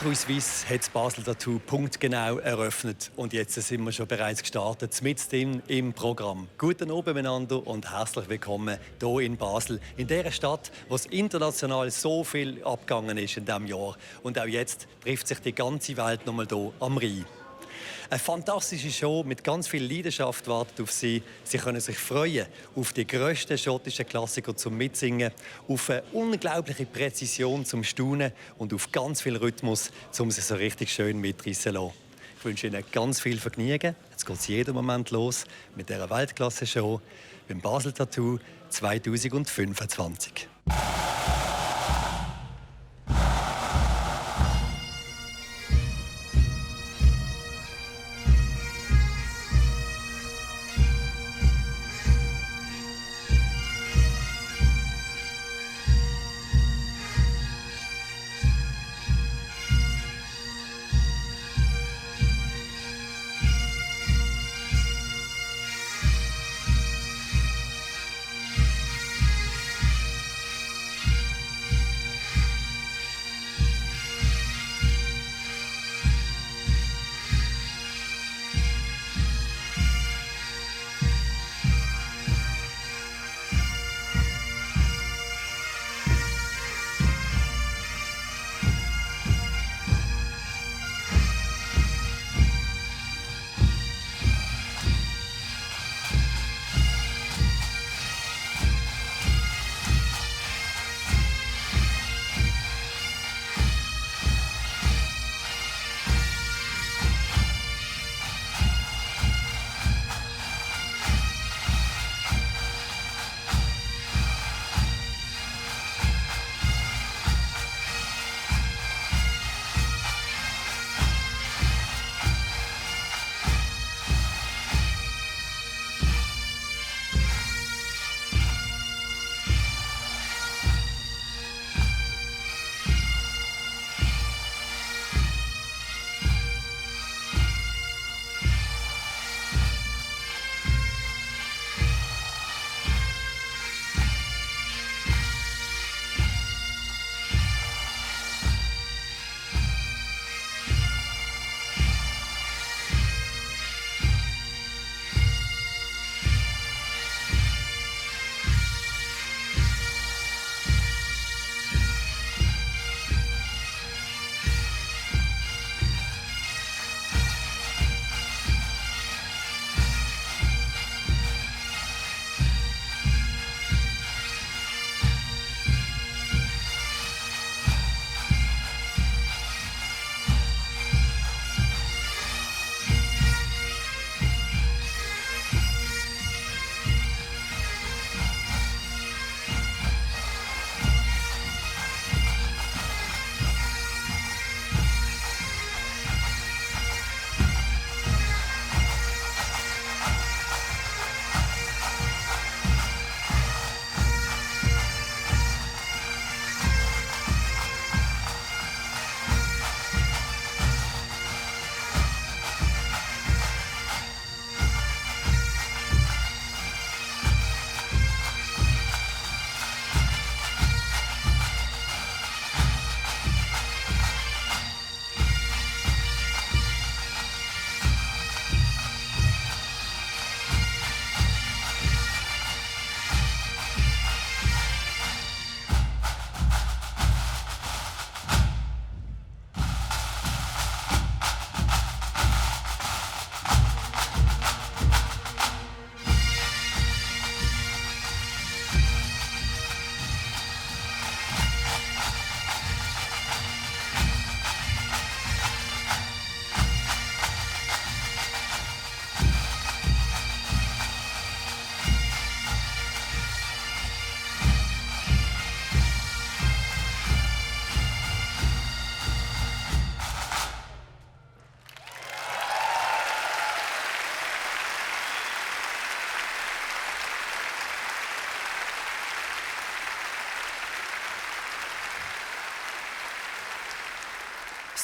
4 Suisse hat das Basel Tattoo punktgenau eröffnet. Und jetzt sind wir schon bereits gestartet, mitten im Programm. Guten Abend miteinander und herzlich willkommen hier in Basel, in der Stadt, wo es international so viel abgegangen ist in diesem Jahr. Und auch jetzt trifft sich die ganze Welt nochmal hier am Rhein. Eine fantastische Show mit ganz viel Leidenschaft wartet auf Sie. Sie können sich freuen auf die grössten schottischen Klassiker zum Mitsingen, auf eine unglaubliche Präzision zum Staunen und auf ganz viel Rhythmus, um sich so richtig schön mitreißen zu lassen. Ich wünsche Ihnen ganz viel Vergnügen. Jetzt geht es jeden Moment los mit dieser Weltklasse-Show beim Basel Tattoo 2025.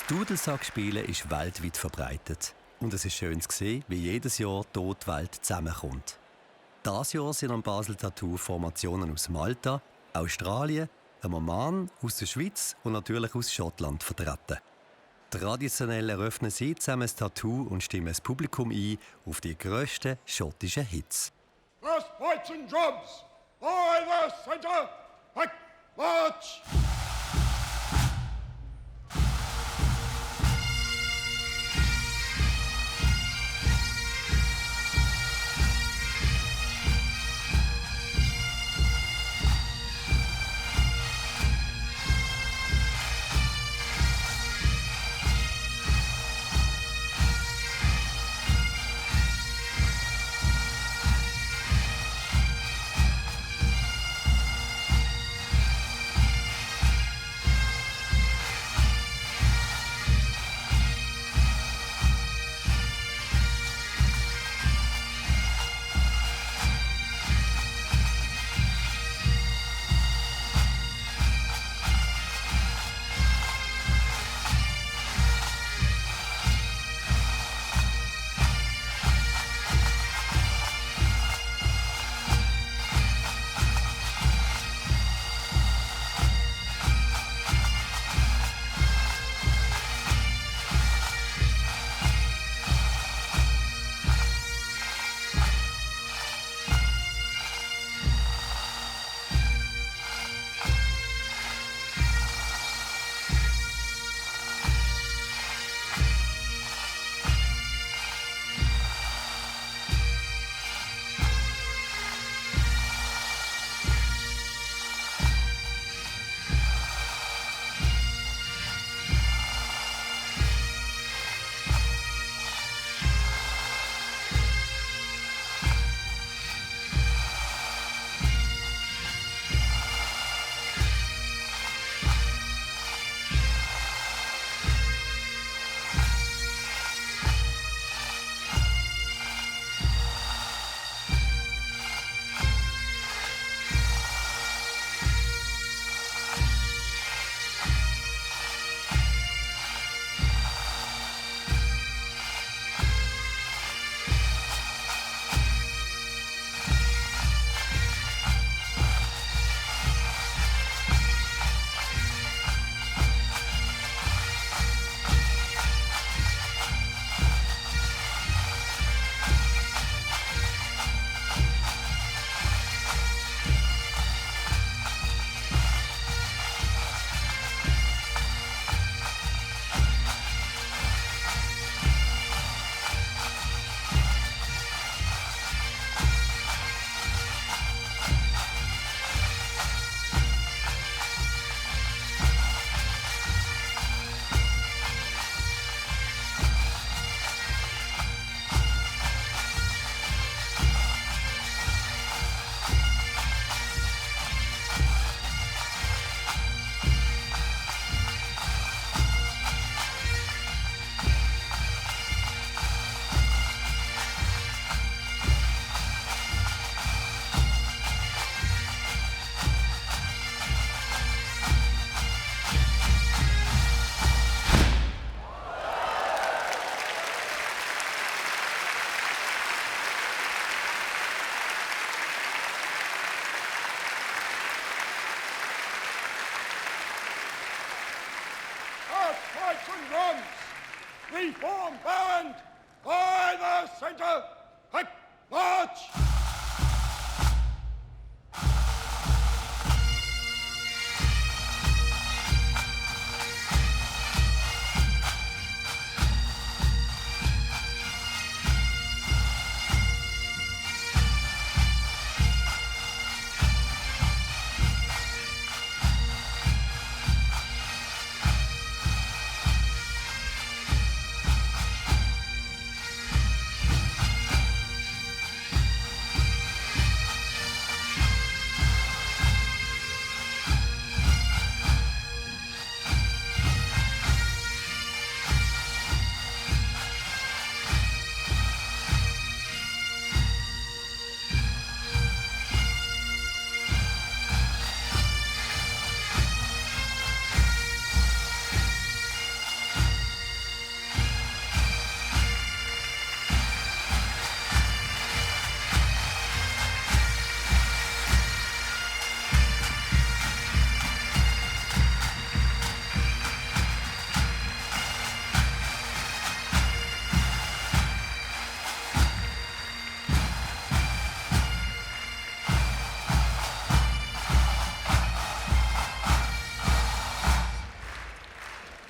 Das Dudelsackspielen ist weltweit verbreitet. Und es ist schön zu sehen, wie jedes Jahr hier die Welt zusammenkommt. Dieses Jahr sind am Basel Tattoo Formationen aus Malta, Australien, einem Mann aus der Schweiz und natürlich aus Schottland vertreten. Traditionell eröffnen sie zusammen das Tattoo und stimmen das Publikum ein auf die grössten schottischen Hits. First fights and drums, by the centre, like march! Reform band, by the center, hike, march!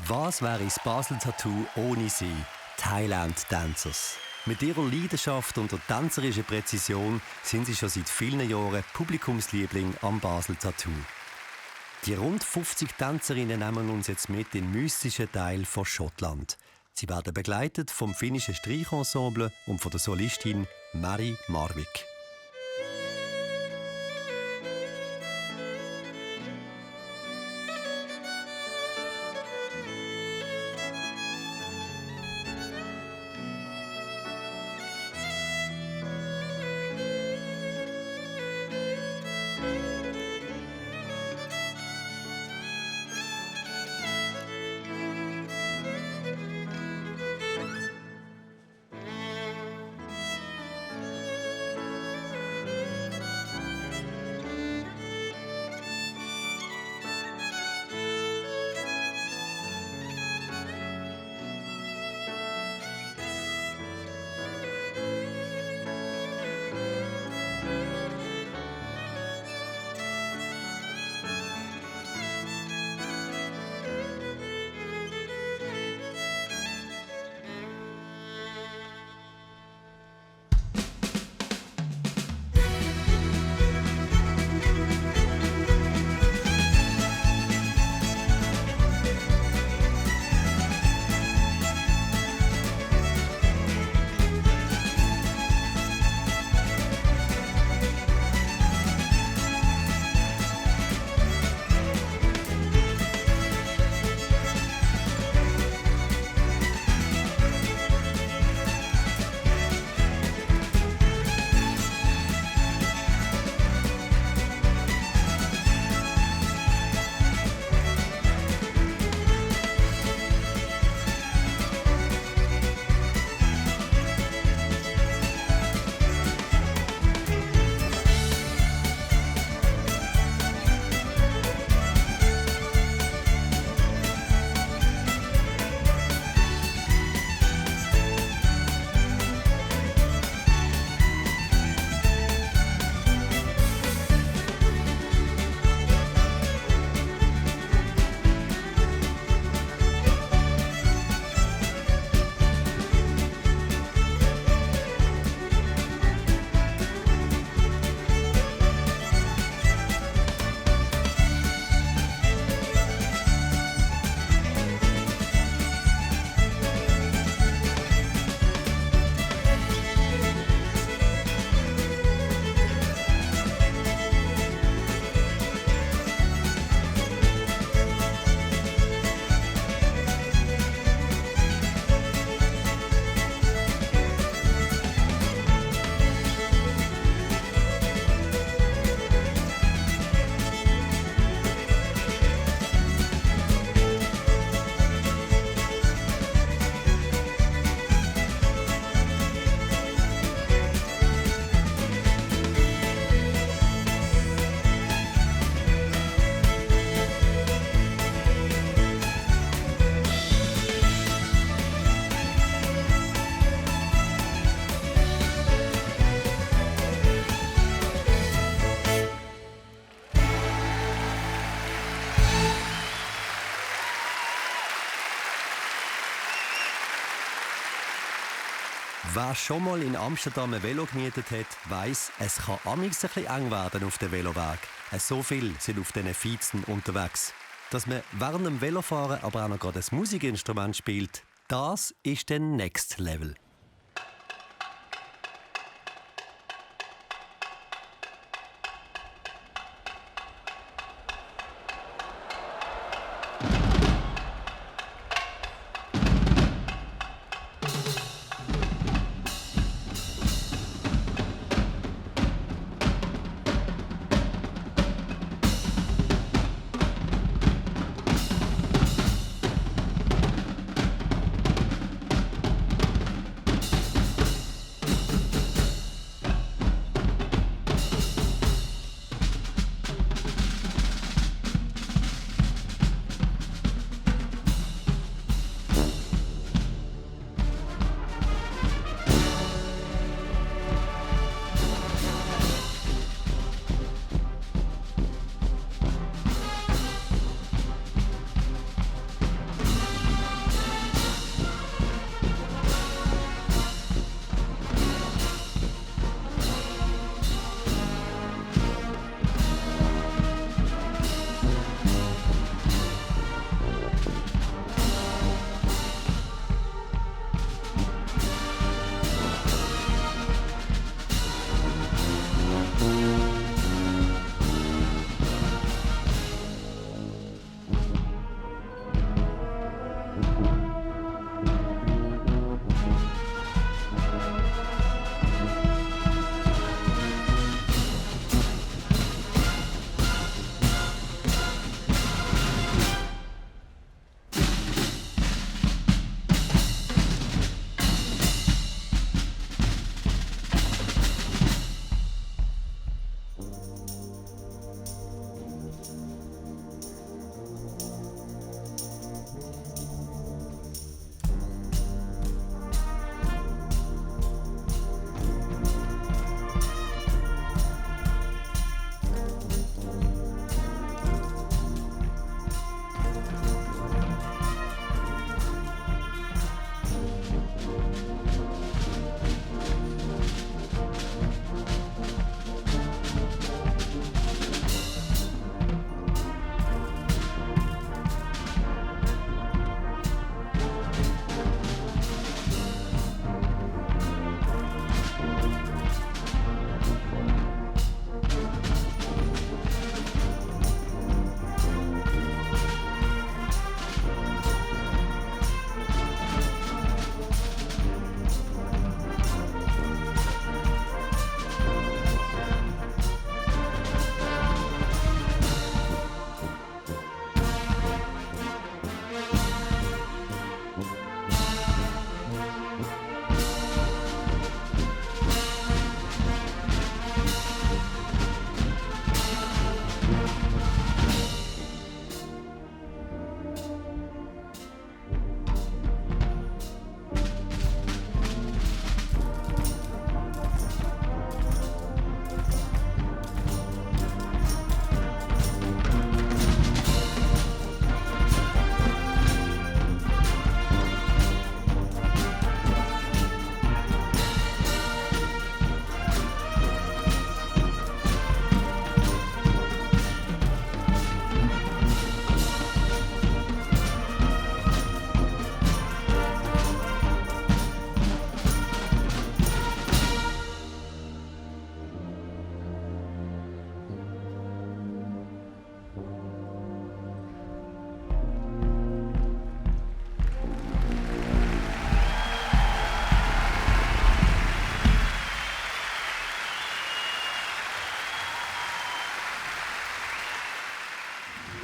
Was wäre das Basel Tattoo ohne sie, die Highland-Dancers? Mit ihrer Leidenschaft und der tänzerischen Präzision sind sie schon seit vielen Jahren Publikumsliebling am Basel Tattoo. Die rund 50 Tänzerinnen nehmen uns jetzt mit in den mystischen Teil von Schottland. Sie werden begleitet vom finnischen Streichensemble und von der Solistin Mary Marvik. Wer schon mal in Amsterdam ein Velo gemietet hat, weiss, es kann amigs ein bisschen eng werden auf dem Veloweg. So viele sind auf diesen Vizen unterwegs. Dass man während dem Velofahren aber auch noch gerade ein Musikinstrument spielt, das ist der Next Level.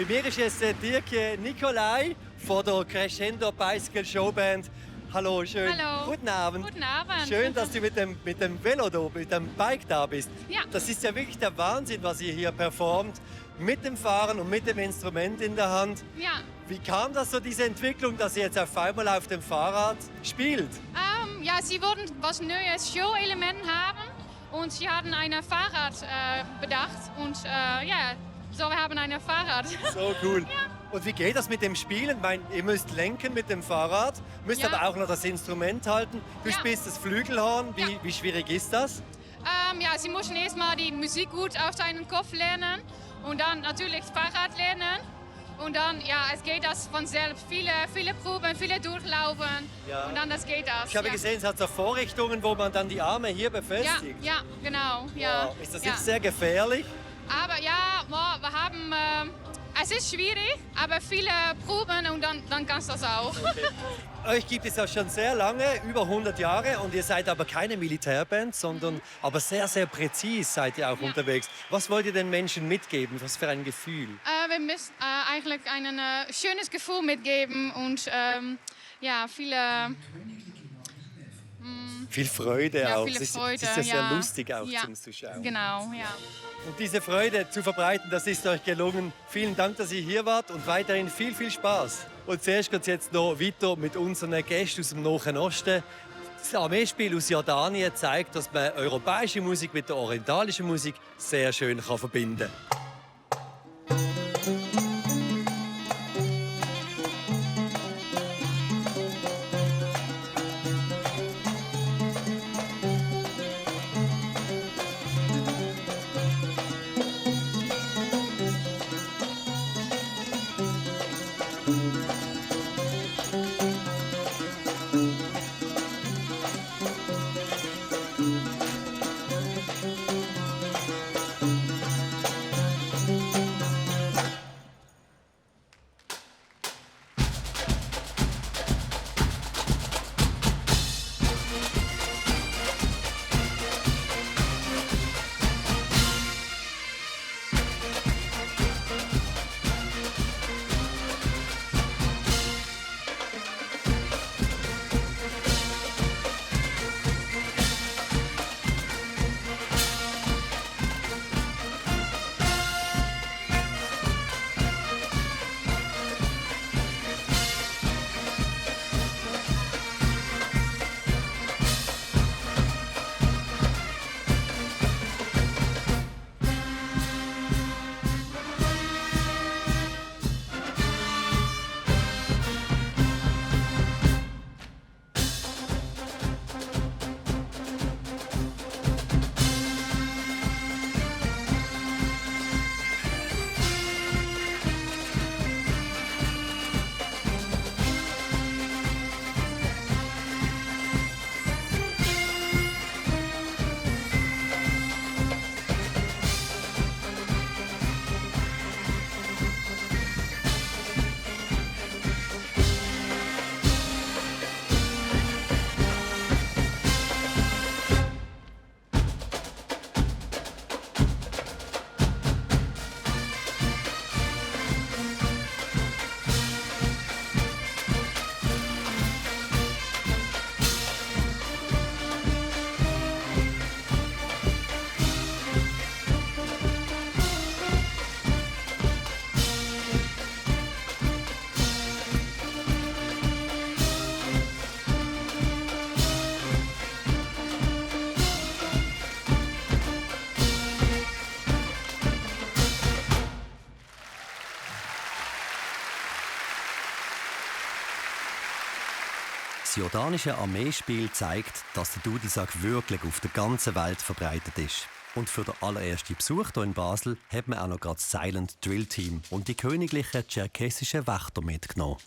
Bei mir ist jetzt Dirk Nikolai von der Crescendo Bicycle Showband. Hallo, schön. Hallo. Guten Abend. Guten Abend. Schön, dass du mit dem Velo da, mit dem Bike da bist. Ja. Das ist ja wirklich der Wahnsinn, was ihr hier performt. Mit dem Fahren und mit dem Instrument in der Hand. Ja. Wie kam das so, diese Entwicklung, dass ihr jetzt auf einmal auf dem Fahrrad spielt? Ja, sie wollten was neues Show-Element haben und sie hatten ein Fahrrad bedacht und ja, so wir haben ein Fahrrad. So cool. Ja. Und wie geht das mit dem Spielen? Ich meine, ihr müsst lenken mit dem Fahrrad, müsst Ja. aber auch noch das Instrument halten. Du Ja. spielst das Flügelhorn. Ja. Wie schwierig ist das? Ja, sie mussten erstmal die Musik gut auf seinen Kopf lernen und dann natürlich das Fahrrad lernen. Und dann, ja, es geht das von selbst. Viele Proben, viele durchlaufen Ja. und dann das geht das. Ich habe ja. gesehen, es hat so Vorrichtungen, wo man dann die Arme hier Ja, befestigt. ja, genau. Ja. Wow. Ist das ja. nicht sehr gefährlich? Aber ja, wir haben, es ist schwierig, aber viele Proben und dann kannst du das auch. Euch gibt es ja schon sehr lange, über 100 Jahre, und ihr seid aber keine Militärband, sondern aber sehr, sehr präzis seid ihr auch unterwegs. Was wollt ihr den Menschen mitgeben? Was für ein Gefühl? Wir müssen eigentlich ein schönes Gefühl mitgeben und ja, viele... Viel Freude Ja, auch. viele Es ist Freude, ja sehr ja. lustig auch Ja. zum Zuschauen. Genau, ja. Und diese Freude zu verbreiten, das ist euch gelungen. Vielen Dank, dass ihr hier wart und weiterhin viel, viel Spaß. Und zuerst geht es jetzt noch weiter mit unseren Gästen aus dem Nahen Osten. Das Armeespiel aus Jordanien zeigt, dass man europäische Musik mit der orientalischen Musik sehr schön verbinden kann. Das jordanische Armeespiel zeigt, dass der Dudelsack wirklich auf der ganzen Welt verbreitet ist. Und für den allerersten Besuch hier in Basel hat man auch noch gerade das Silent Drill Team und die königlichen tscherkessischen Wächter mitgenommen.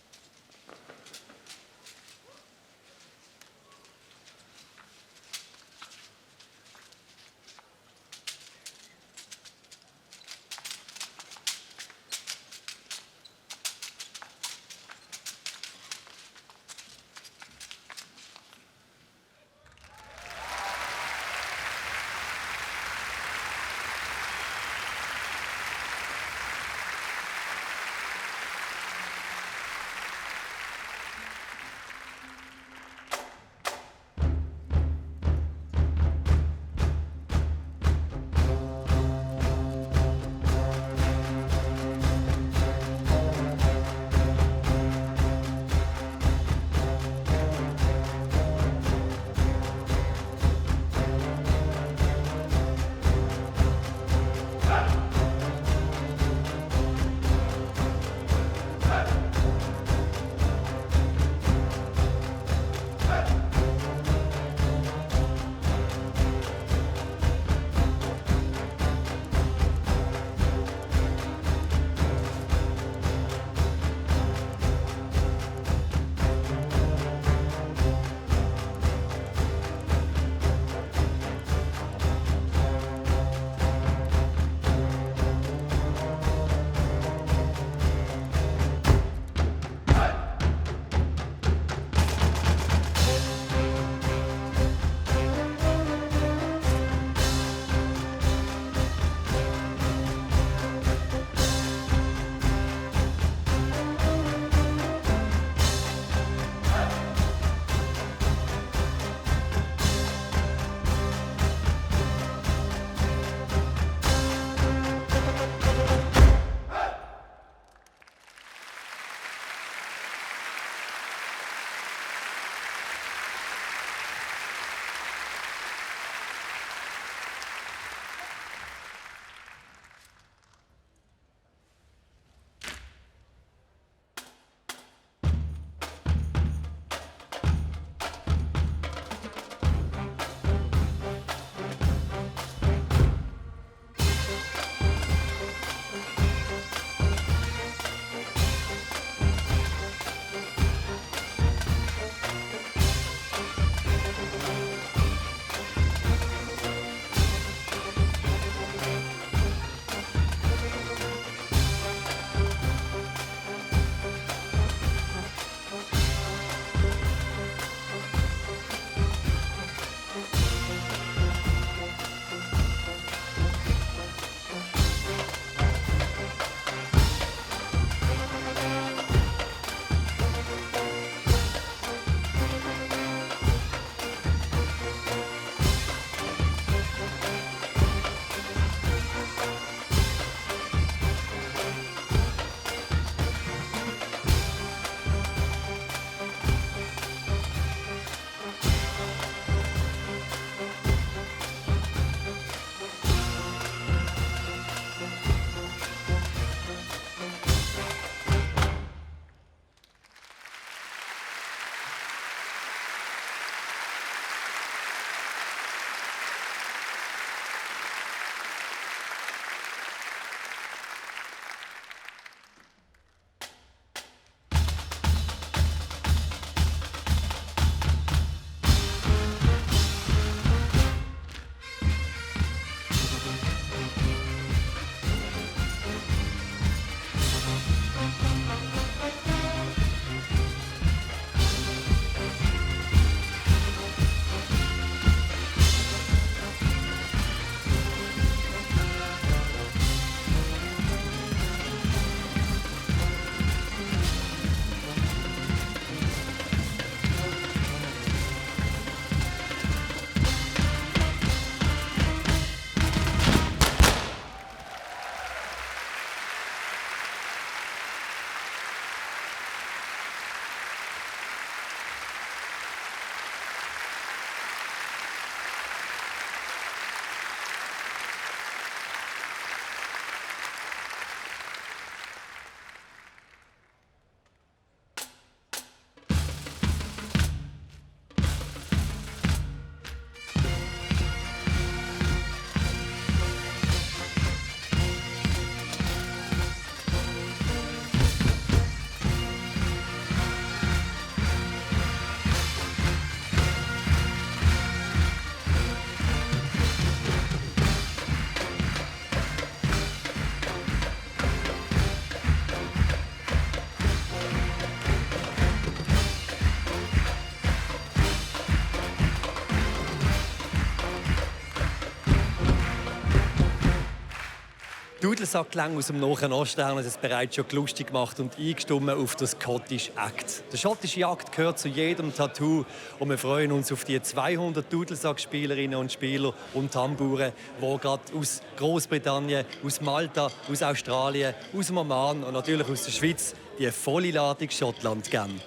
Dudelsackklänge aus dem Nahen Osten haben uns bereits schon lustig gemacht und eingestimmt auf das Scottish Act. Der schottische Akt gehört zu jedem Tattoo und wir freuen uns auf die 200 Dudelsackspielerinnen und Spieler und Tambouren, die gerade aus Großbritannien, aus Malta, aus Australien, aus dem Oman und natürlich aus der Schweiz die volle Ladung Schottland geben.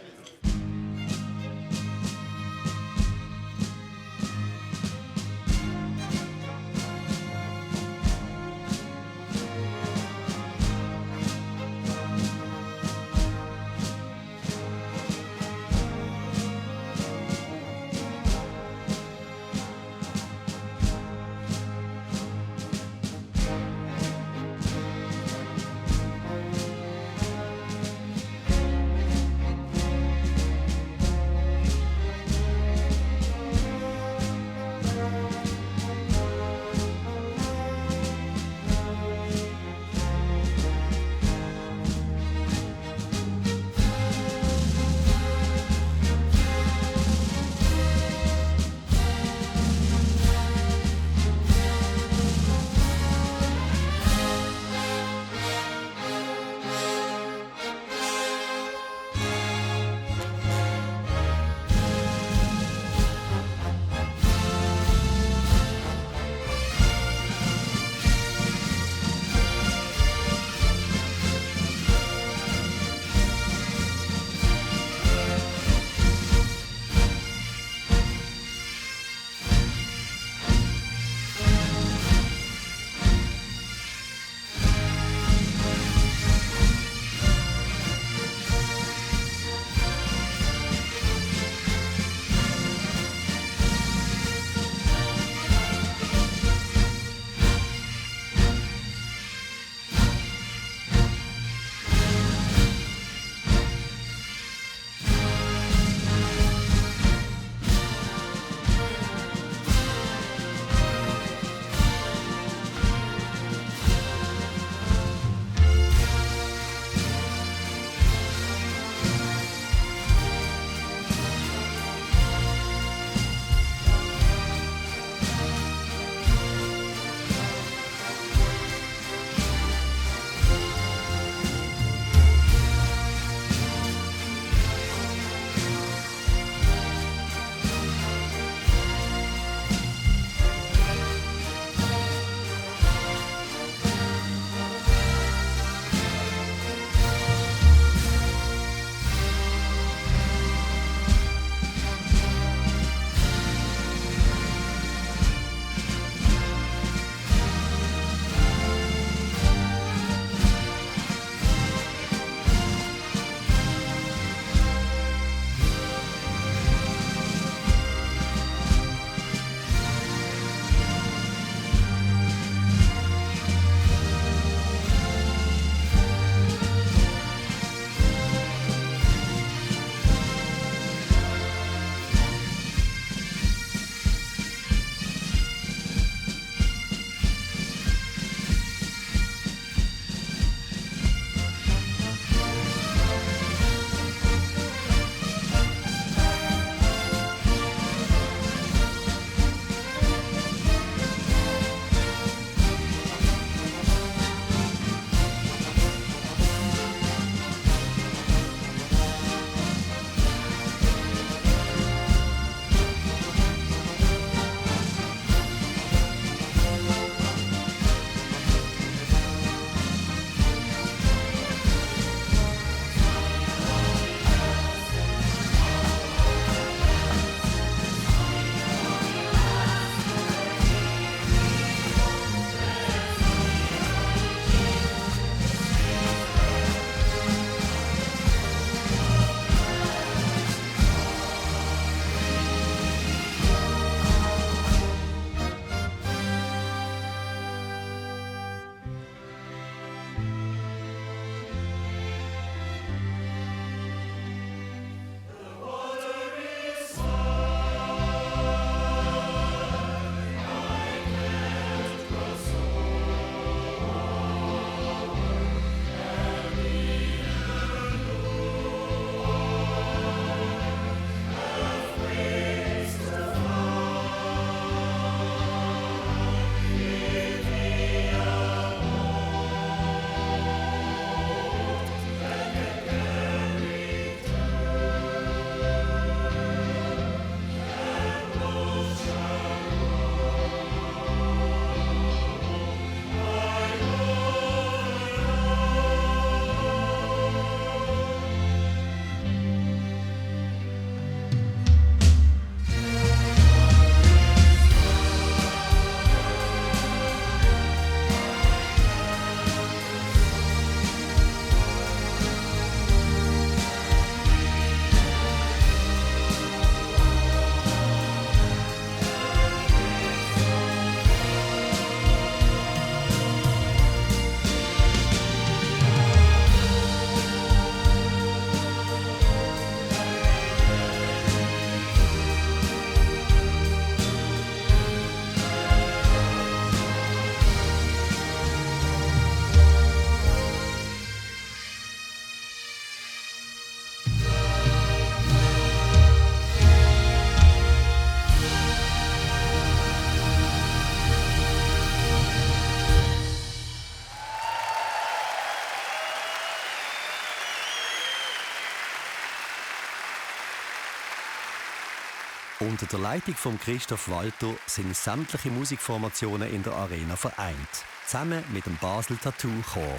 Unter der Leitung von Christoph Walter sind sämtliche Musikformationen in der Arena vereint, zusammen mit dem Basel Tattoo Chor.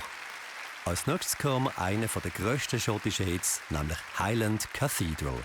Als nächstes hören wir einen der grössten schottischen Hits, nämlich Highland Cathedral.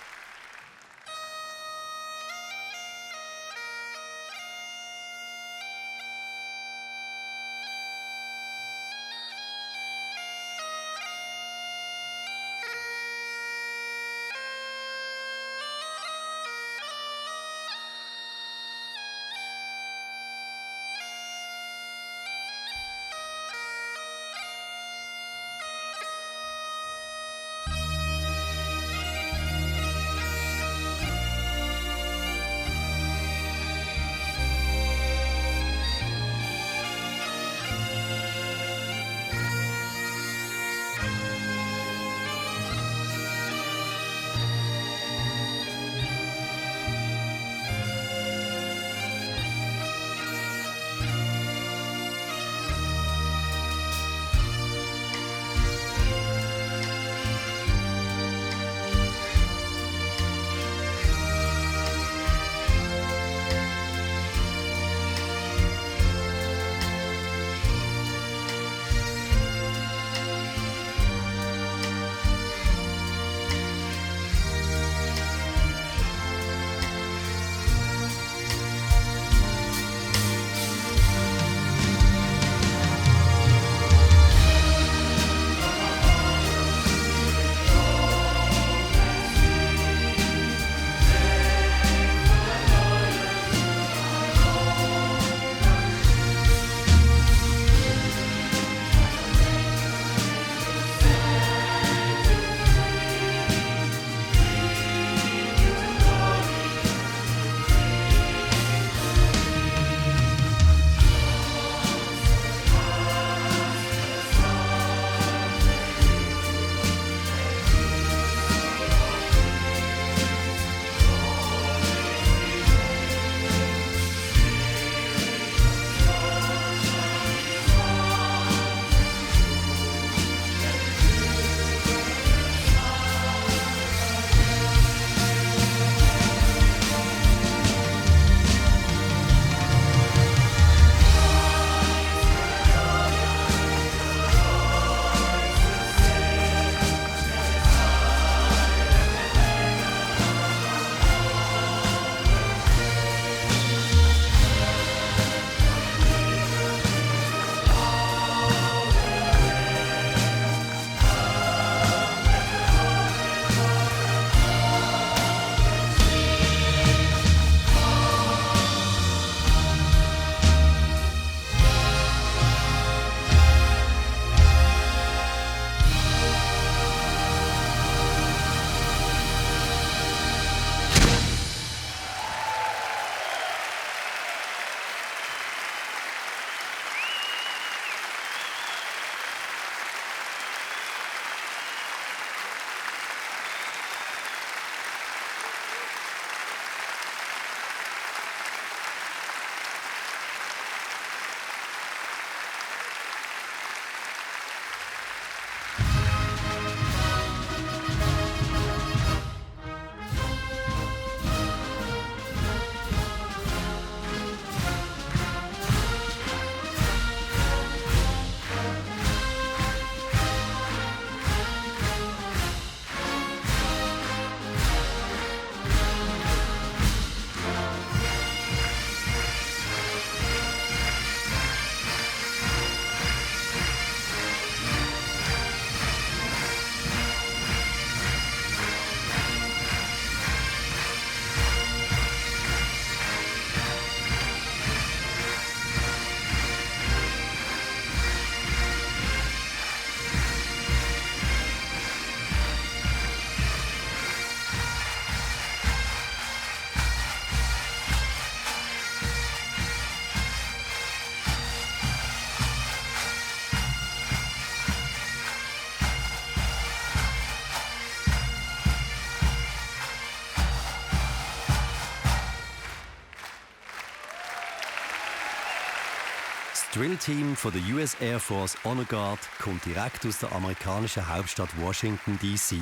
Das Drill-Team von der US Air Force Honor Guard kommt direkt aus der amerikanischen Hauptstadt Washington, D.C.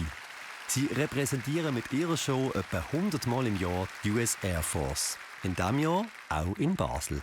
Sie repräsentieren mit ihrer Show etwa 100 Mal im Jahr die US Air Force. In diesem Jahr auch in Basel.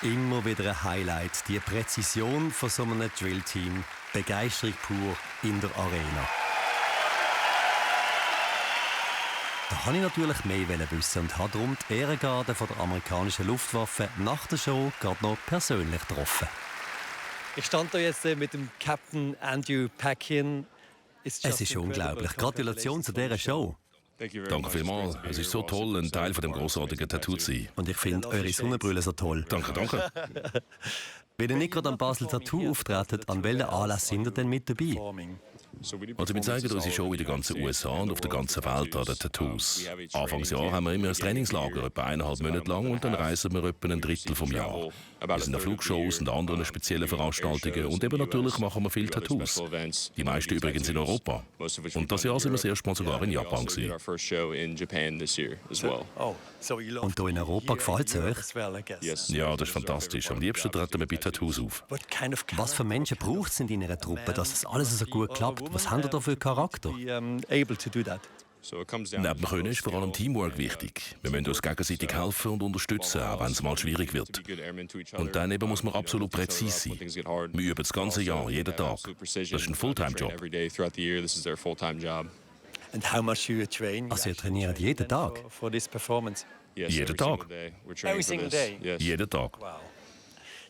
Immer wieder ein Highlight, die Präzision von so einem Drill-Team. Begeisterung pur in der Arena. Da wollte ich natürlich mehr wissen und habe darum die Ehrengarde von der amerikanischen Luftwaffe nach der Show gerade noch persönlich getroffen. Ich stand da jetzt mit dem Captain Andrew Packin. Es ist unglaublich. Gratulation zu dieser Show. Danke vielmals. Es ist so toll, ein Teil von dem grossartigen Tattoo zu sein. Und ich finde eure Sonnenbrille so toll. Danke, danke. Wenn ihr nicht gerade am Basel Tattoo auftretet, an welchen Anlass sind ihr denn mit dabei? Also wir zeigen unsere Show in den ganzen USA und auf der ganzen Welt an den Tattoos. Anfangsjahr haben wir immer ein Trainingslager, etwa 1,5 Monate lang, und dann reisen wir etwa ein Drittel vom Jahr. Wir sind an Flugshows und anderen speziellen Veranstaltungen und eben natürlich machen wir viele Tattoos. Die meisten übrigens in Europa. Und das Jahr sind wir das erste Mal sogar in Japan gewesen. Und hier in Europa gefällt es euch? Ja, das ist fantastisch. Am liebsten treten wir bei Tattoos auf. Was für Menschen braucht es in deiner Truppe, dass das alles so gut klappt? Was habt ihr da für Charakter? Neben dem Können ist vor allem Teamwork wichtig. Wir müssen uns gegenseitig helfen und unterstützen, auch wenn es mal schwierig wird. Und dann eben muss man absolut präzise sein. Wir üben das ganze Jahr, jeden Tag. Das ist ein Fulltime-Job. Also ihr trainiert jeden Tag? Jeden Tag. Jeden Tag.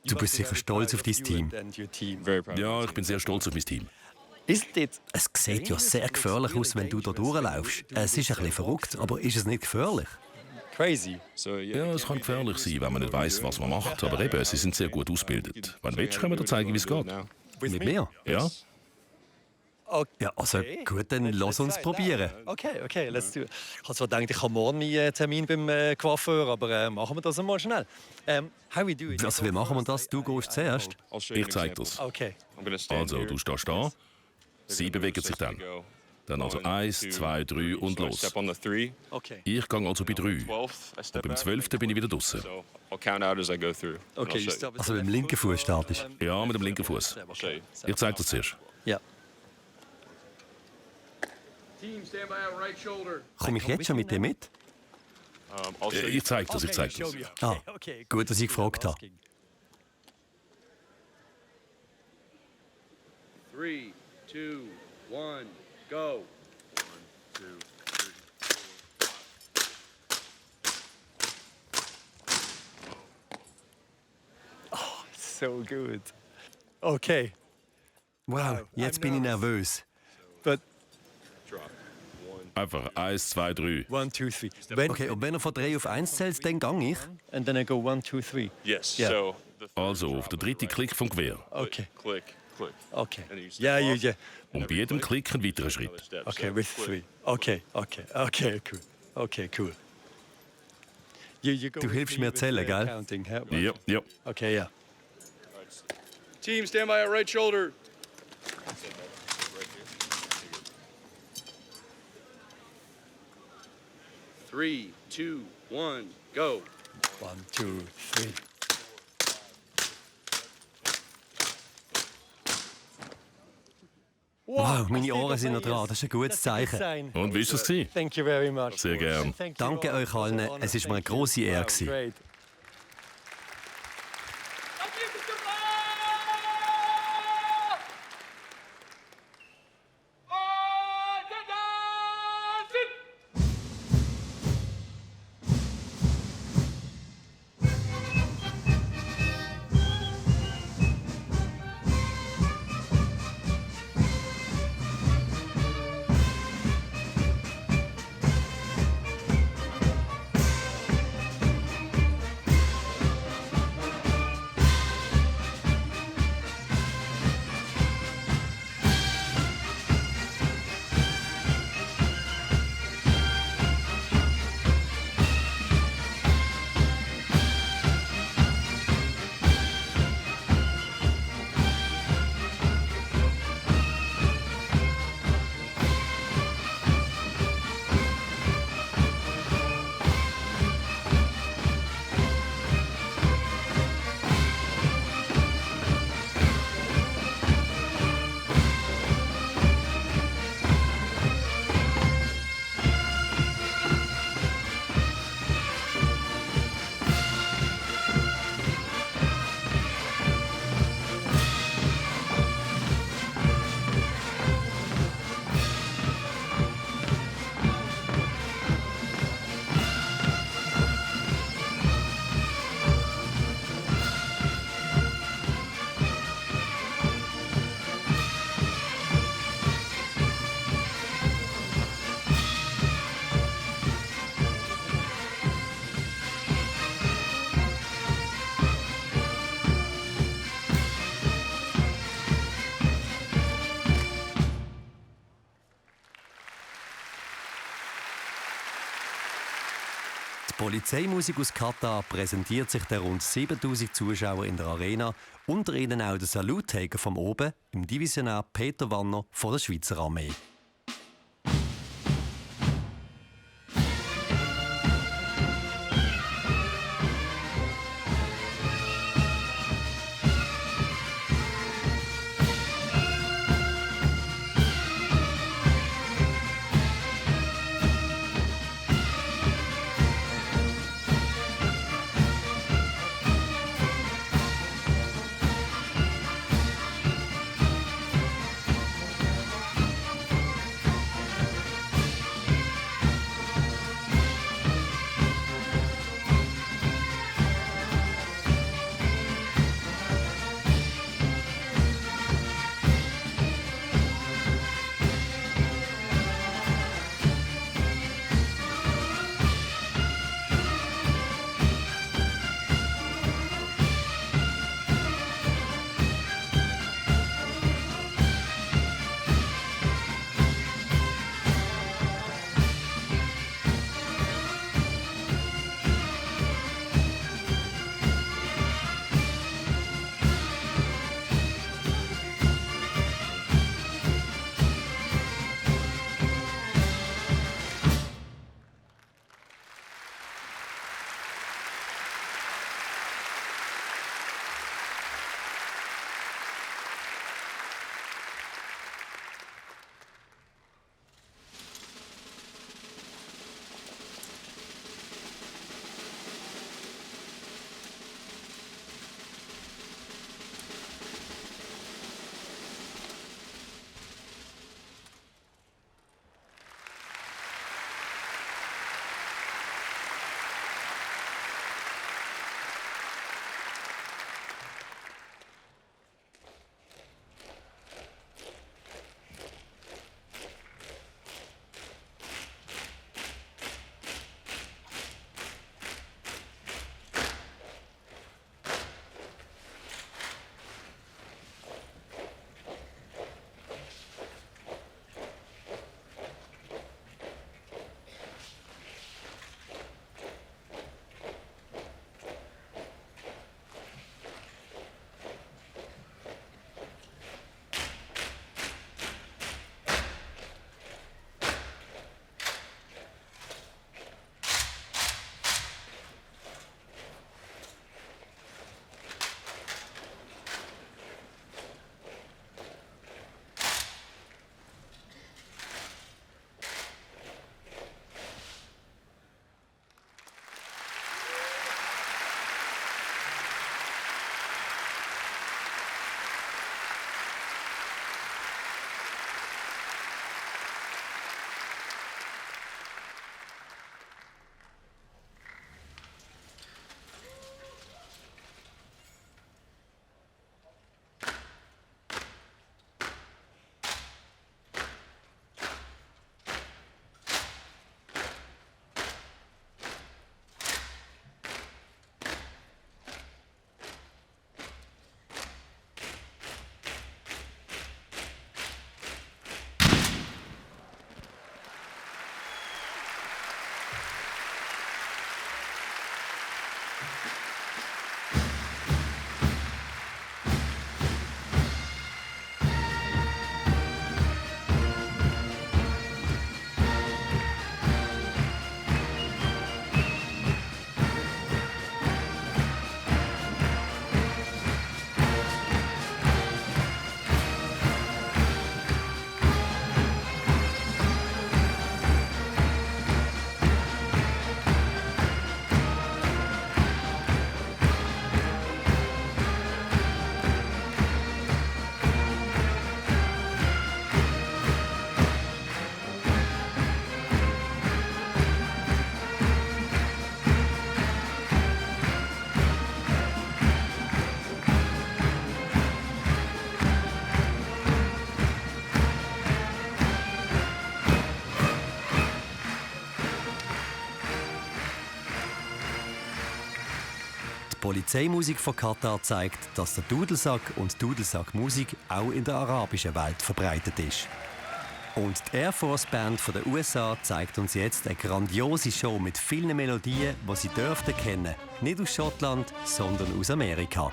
Du bist sicher stolz auf dein Team. Ja, ich bin sehr stolz auf mein Team. Es sieht ja sehr gefährlich aus, wenn du da durchläufst. Es ist ein bisschen verrückt, aber ist es nicht gefährlich? Ja, es kann gefährlich sein, wenn man nicht weiss, was man macht. Aber eben, sie sind sehr gut ausgebildet. Wenn du willst, können wir dir zeigen, wie es geht. Mit mir? Ja? Ja, also gut, dann lass uns probieren. Okay, let's do it. Ich habe zwar gedacht, ich habe morgen meinen Termin beim Coiffeur, aber machen wir das einmal schnell. Also, wie machen wir das? Du gehst zuerst. Ich zeige das. Okay. Also, du stehst da. Sie bewegen sich dann. Dann also 1, 2, 3 und los. Okay. Ich gehe also bei 3. Und beim 12. bin ich wieder draußen. Okay, Also mit dem linken Fuß startest. Ja, mit dem linken Fuß. Ich zeige das zuerst. Ja. Komme ich jetzt schon mit dir mit? Ich zeige das, ich zeige das. Ah, gut, dass ich gefragt habe. 3, 2, 1, go. 1, 2, 3. So gut. Okay. Wow, jetzt bin ich nervös. But Einfach 1, 2, 3. 1, 2, 3. Okay, und wenn er von 3 auf 1 zählt, dann gang ich. And then I go 1, 2, 3. Yes. Yeah. So Also auf den dritten Klick vom Gewehr. Okay. click. Okay. And then you step Yeah, off. yeah. Und bei jedem Klick ein weiterer Schritt. Step. Okay, So with click. 3. Okay, cool. Okay, cool. You go Du with hilfst me mir with zählen, the gell? counting, huh? Ja, ja. Okay, yeah. Team, stand by at right shoulder. Three, 2, 1, go. 1, 2, 3. Wow, meine Ohren sind noch dran. Das ist ein gutes Zeichen. Und wie ist es gewesen? Thank you very much. Sehr gern. Danke euch allen. Es ist mir eine grosse Ehre gewesen. Great. Polizeimusik aus Katar präsentiert sich den rund 7000 Zuschauern in der Arena, unter ihnen auch der Saluttaker vom Oben, im Divisionär Peter Wanner von der Schweizer Armee. Die Polizeimusik von Katar zeigt, dass der Dudelsack und Dudelsackmusik auch in der arabischen Welt verbreitet ist. Und die Air Force Band von den USA zeigt uns jetzt eine grandiose Show mit vielen Melodien, die Sie dürften kennen. Nicht aus Schottland, sondern aus Amerika.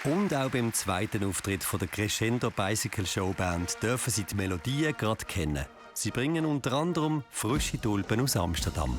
Und auch beim zweiten Auftritt von der Crescendo Bicycle Show Band dürfen Sie die Melodien gerade kennen. Sie bringen unter anderem frische Tulpen aus Amsterdam.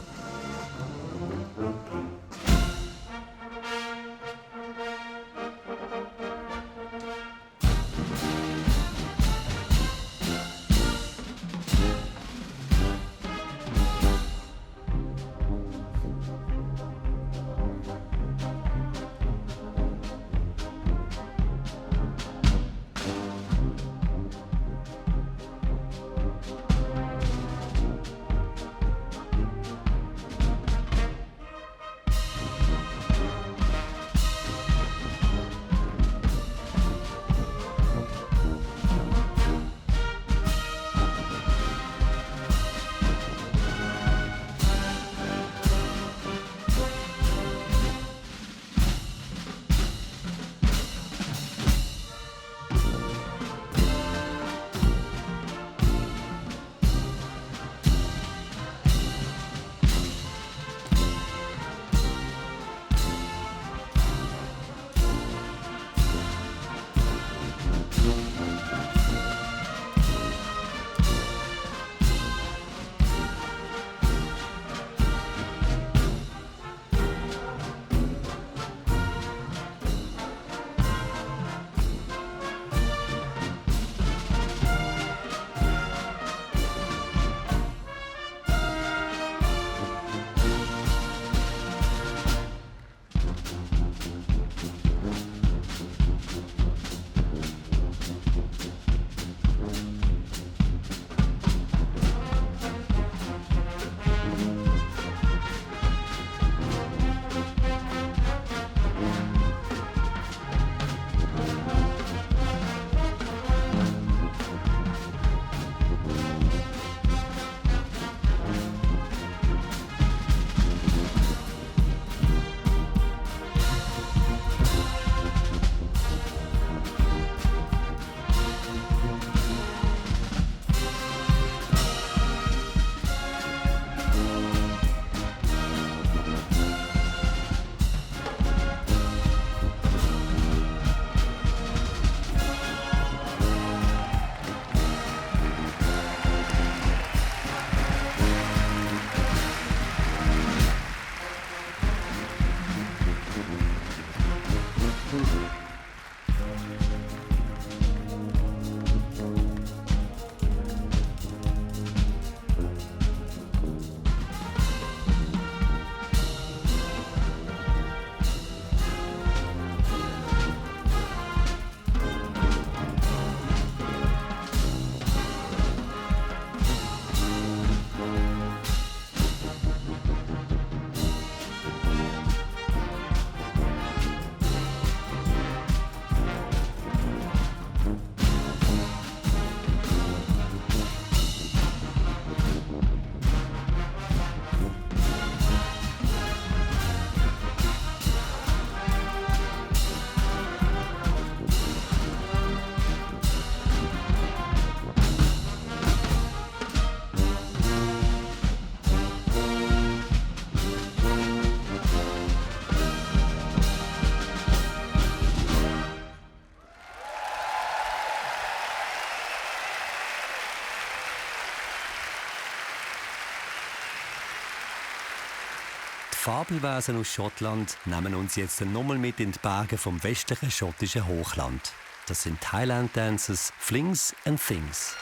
Die Fabelwesen aus Schottland nehmen uns jetzt nochmal mit in die Berge vom westlichen schottischen Hochland. Das sind die Highland-Dancers Flings and Things.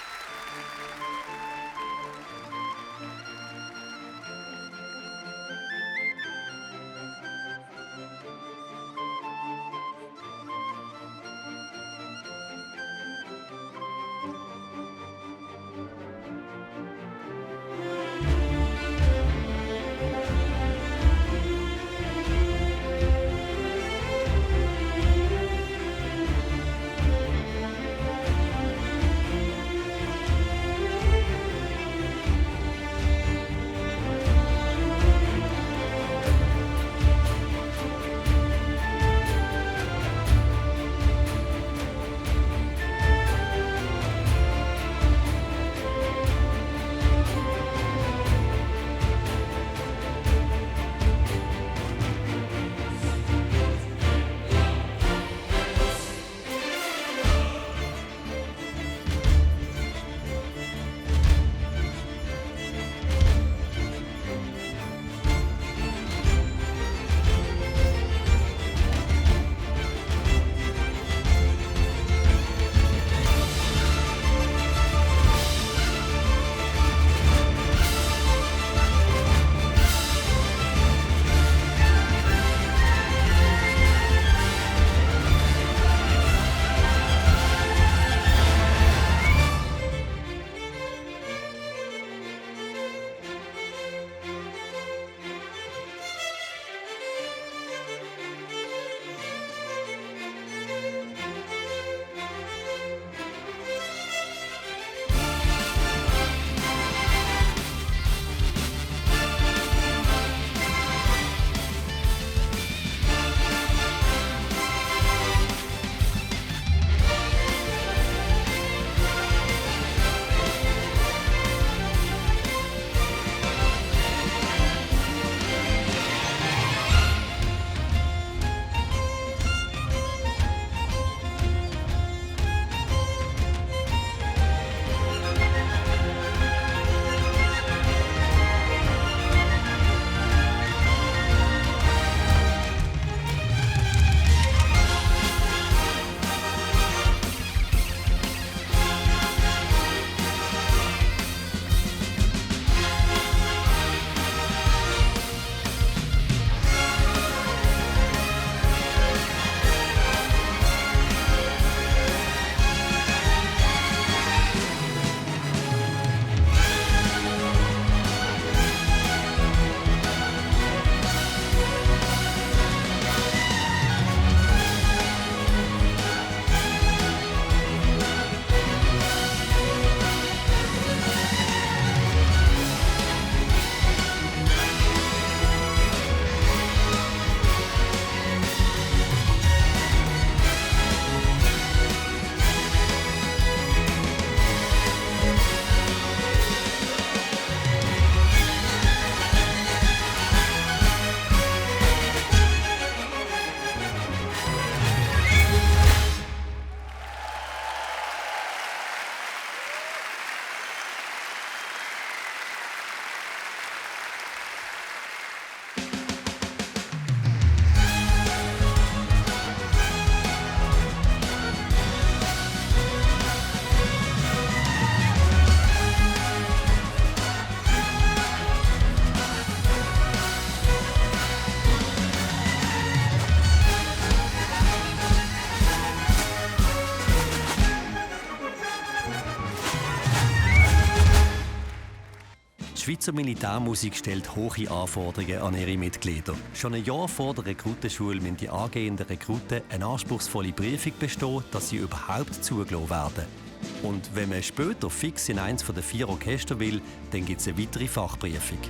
Schweizer Militärmusik stellt hohe Anforderungen an ihre Mitglieder. Schon ein Jahr vor der Rekrutenschule müssen die angehenden Rekruten eine anspruchsvolle Prüfung bestehen, dass sie überhaupt zugelassen werden. Und wenn man später fix in eins der 4 Orchester will, dann gibt es eine weitere Fachprüfung.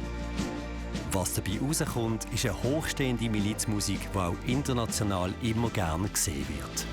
Was dabei rauskommt, ist eine hochstehende Milizmusik, die auch international immer gerne gesehen wird.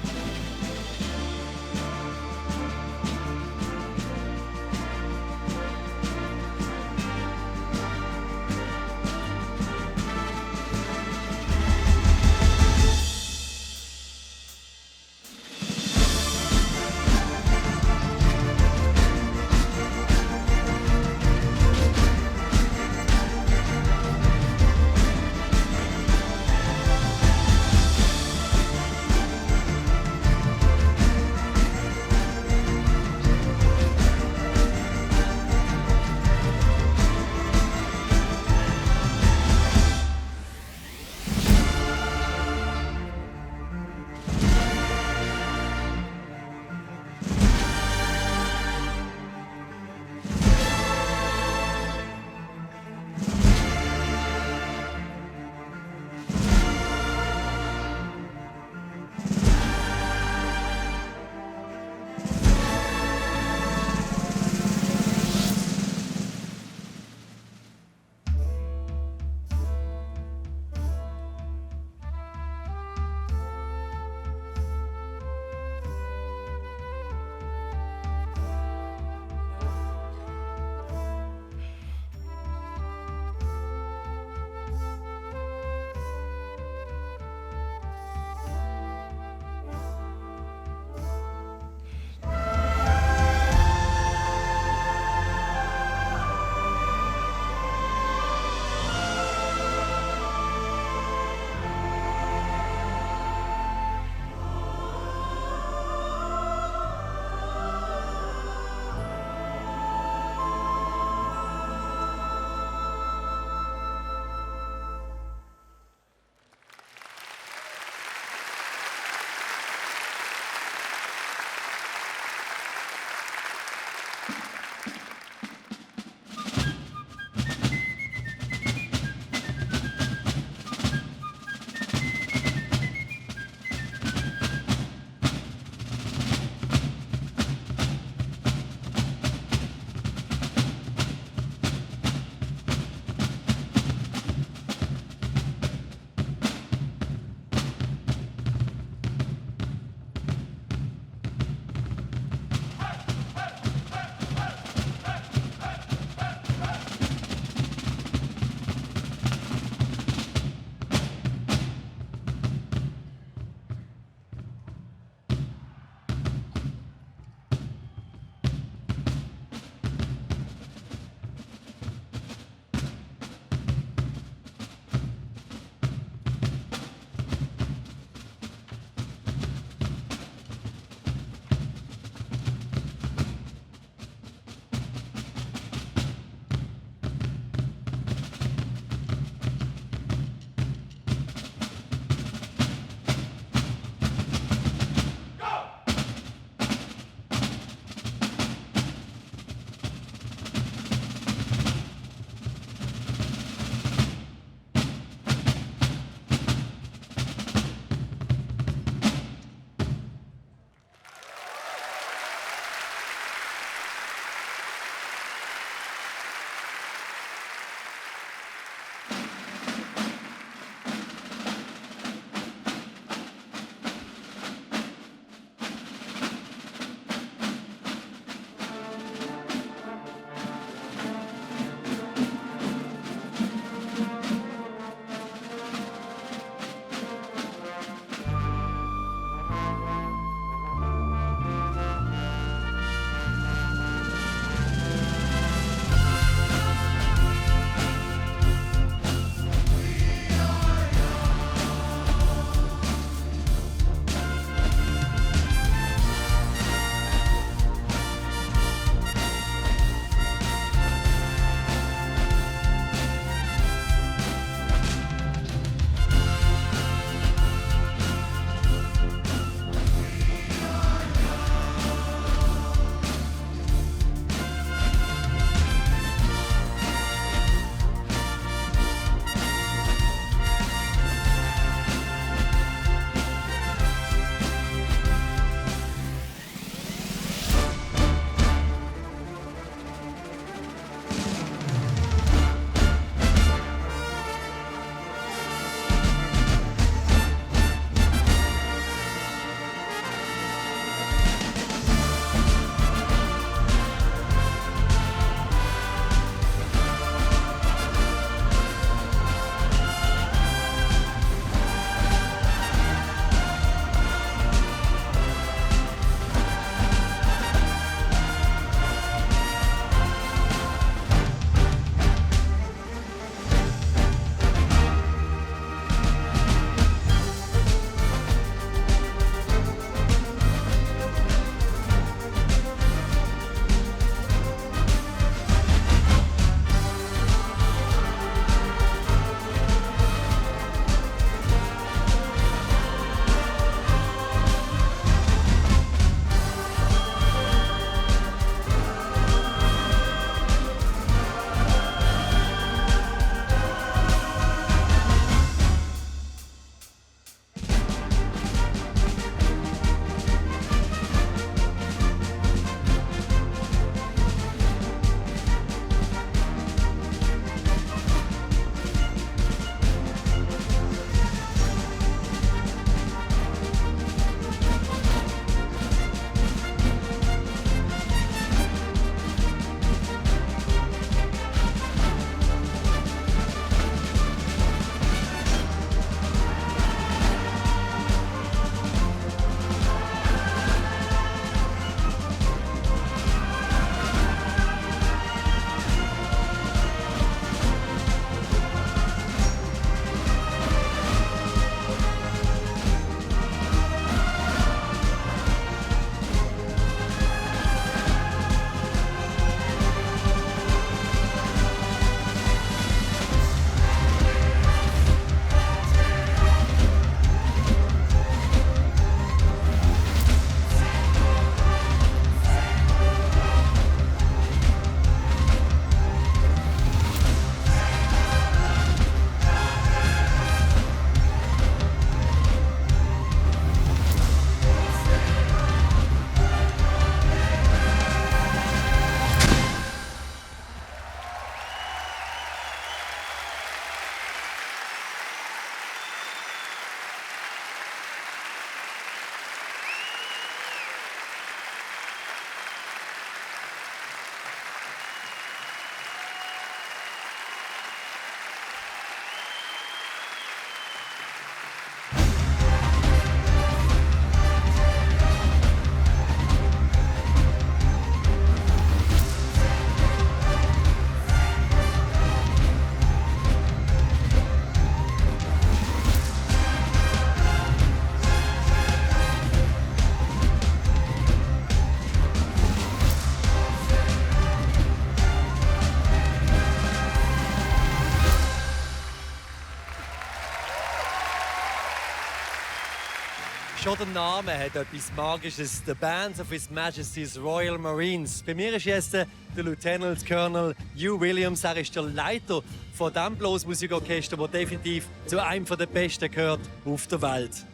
Schon der Name hat etwas Magisches. The Bands of His Majesty's Royal Marines. Bei mir ist jetzt der Lieutenant Colonel Hugh Williams. Er ist der Leiter von dem Blasmusikorchester, das definitiv zu einem der besten gehört auf der Welt.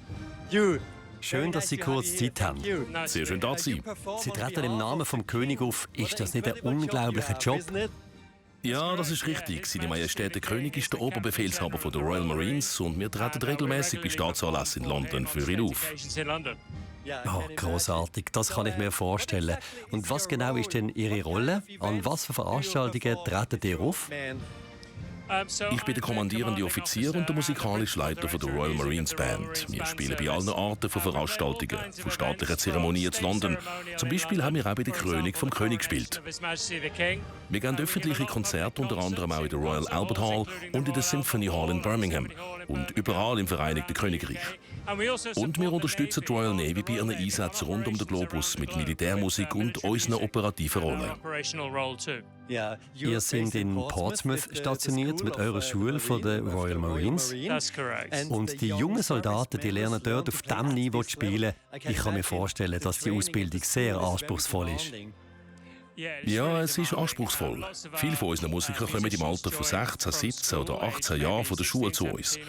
Hugh. Schön, dass Sie kurz Zeit haben. Sehr schön da zu sein. Sie treten im Namen vom König auf. Ist das nicht ein unglaublicher Job? Ja, das ist richtig. Seine Majestät der König ist der Oberbefehlshaber von der Royal Marines und wir treten regelmäßig bei Staatsanlässen in London für ihn auf. Oh, großartig, das kann ich mir vorstellen. Und was genau ist denn Ihre Rolle? An was für Veranstaltungen treten ihr auf? Ich bin der kommandierende Offizier und der musikalische Leiter von der Royal Marines Band. Wir spielen bei allen Arten von Veranstaltungen, von staatlichen Zeremonien in London. Zum Beispiel haben wir auch bei der Krönung vom König gespielt. Wir geben öffentliche Konzerte unter anderem auch in der Royal Albert Hall und in der Symphony Hall in Birmingham und überall im Vereinigten Königreich. Und wir unterstützen die Royal Navy bei ihren Einsätzen rund um den Globus mit Militärmusik und unseren operativen Rollen. Ihr seid in Portsmouth stationiert mit eurer Schule von der Royal Marines. Und die jungen Soldaten, die lernen dort auf diesem Niveau zu spielen. Ich kann mir vorstellen, dass die Ausbildung sehr anspruchsvoll ist. Ja, es ist anspruchsvoll. Viele von unseren Musikern kommen im Alter von 16, 17 oder 18 Jahren von der Schule zu uns.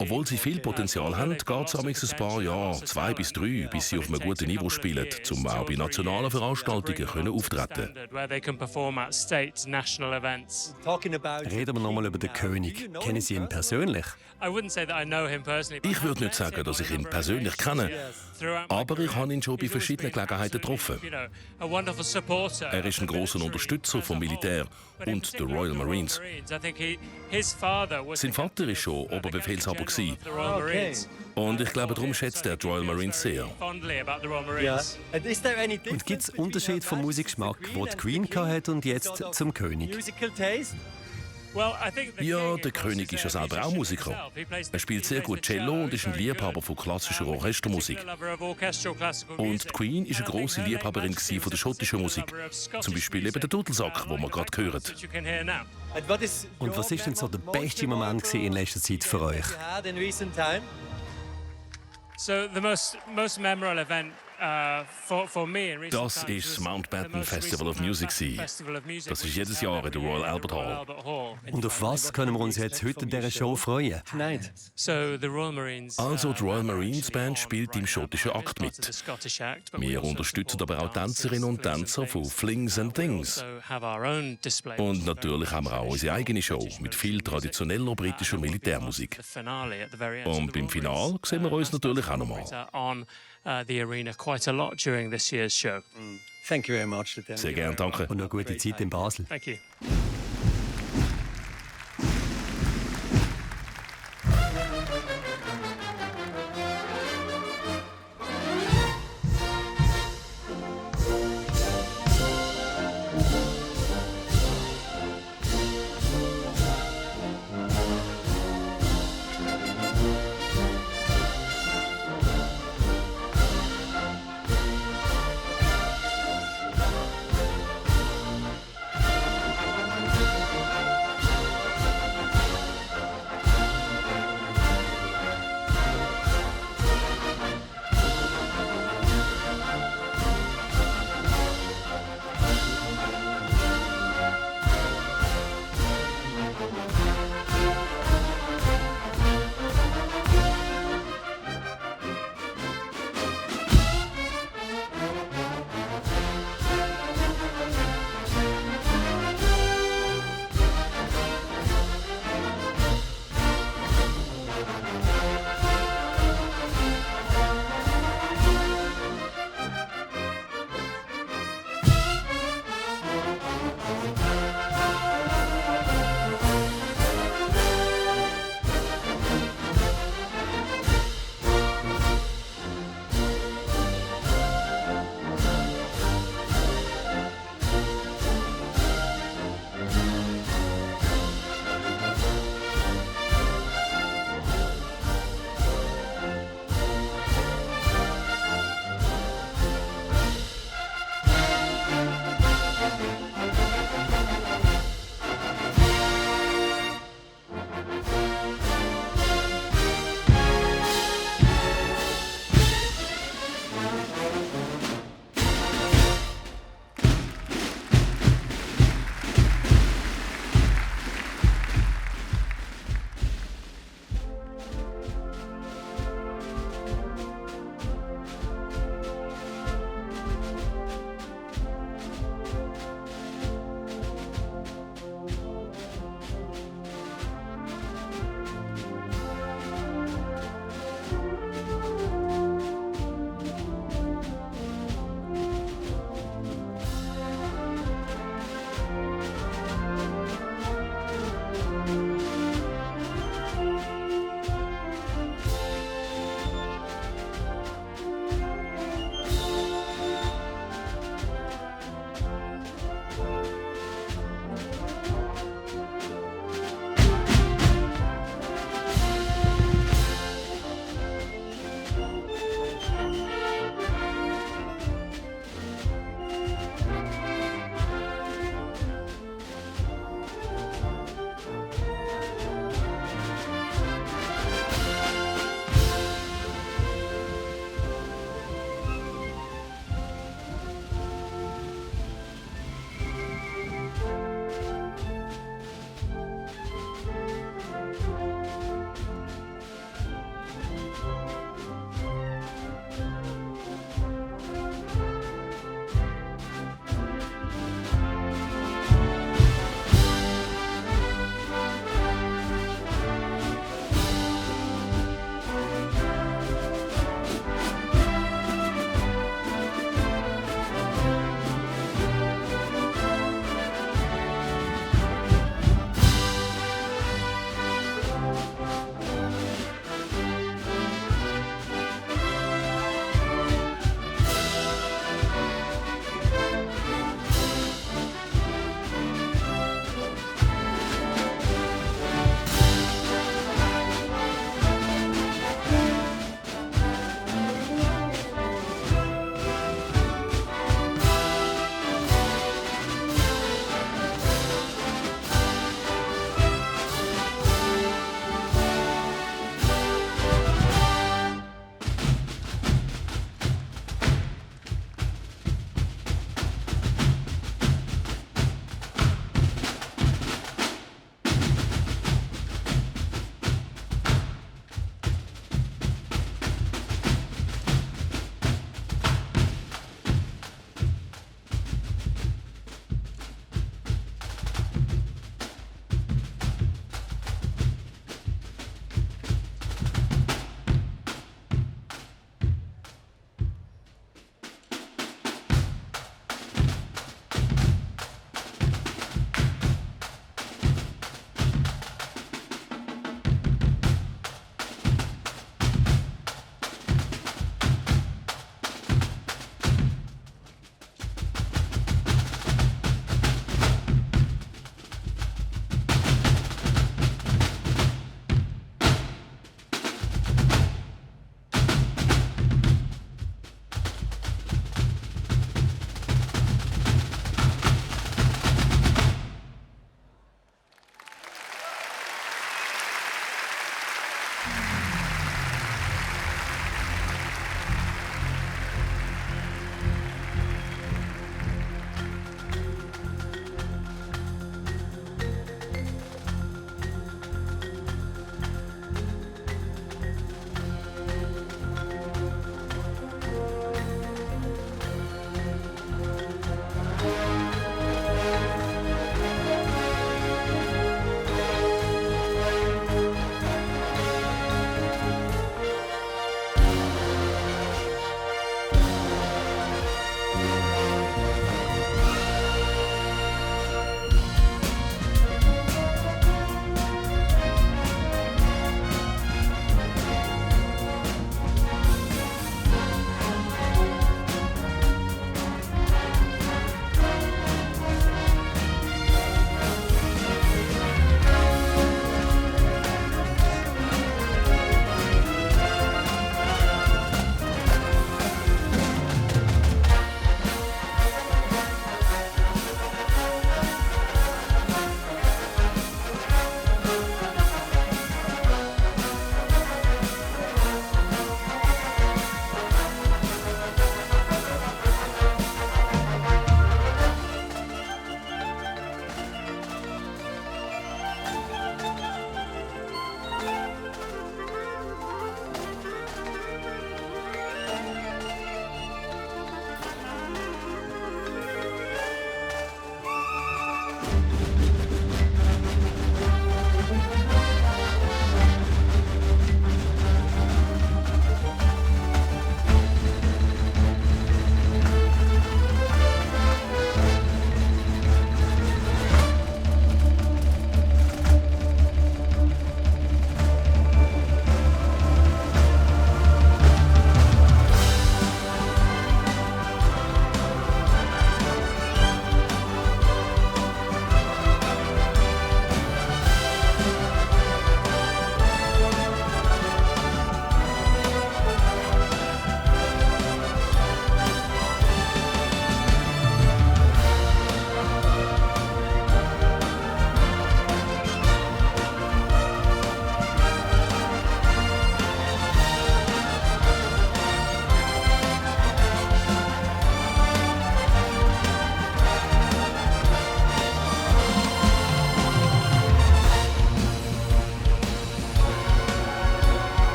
Obwohl sie viel Potenzial haben, geht es ein paar Jahre, 2 bis 3, bis sie auf einem guten Niveau spielen, um auch bei nationalen Veranstaltungen auftreten können. Reden wir nochmal über den König. Kennen Sie ihn persönlich? Ich würde nicht sagen, dass ich ihn persönlich kenne, aber ich habe ihn schon bei verschiedenen Gelegenheiten getroffen. Er ist ein grosser Unterstützer vom Militär und der Royal Marines. Sein Vater war schon Oberbefehlshaber. Und ich glaube, darum schätzt er die Royal Marines sehr. Und gibt es Unterschied vom Musikgeschmack, den die Queen hatte und jetzt zum König? Ja, der König ist ja selber auch Musiker. Er spielt sehr gut Cello und ist ein Liebhaber von klassischer Orchestermusik. Und die Queen ist eine grosse Liebhaberin von der schottischen Musik. Zum Beispiel eben der Dudelsack, den wir gerade hören. Und was ist denn so der beste Moment in letzter Zeit für euch? Das ist das Mountbatten Festival of Music. Das ist jedes Jahr in der Royal Albert Hall. Und auf was können wir uns jetzt heute in dieser Show freuen? Also, die Royal Marines Band spielt im schottischen Akt mit. Wir unterstützen aber auch Tänzerinnen und Tänzer von Flings and Things. Und natürlich haben wir auch unsere eigene Show mit viel traditioneller britischer Militärmusik. Und beim Finale sehen wir uns natürlich auch nochmal. The arena quite a lot during this year's show. Thank you very much. Sehr gerne, danke. Und eine gute Zeit in Basel. Thank you.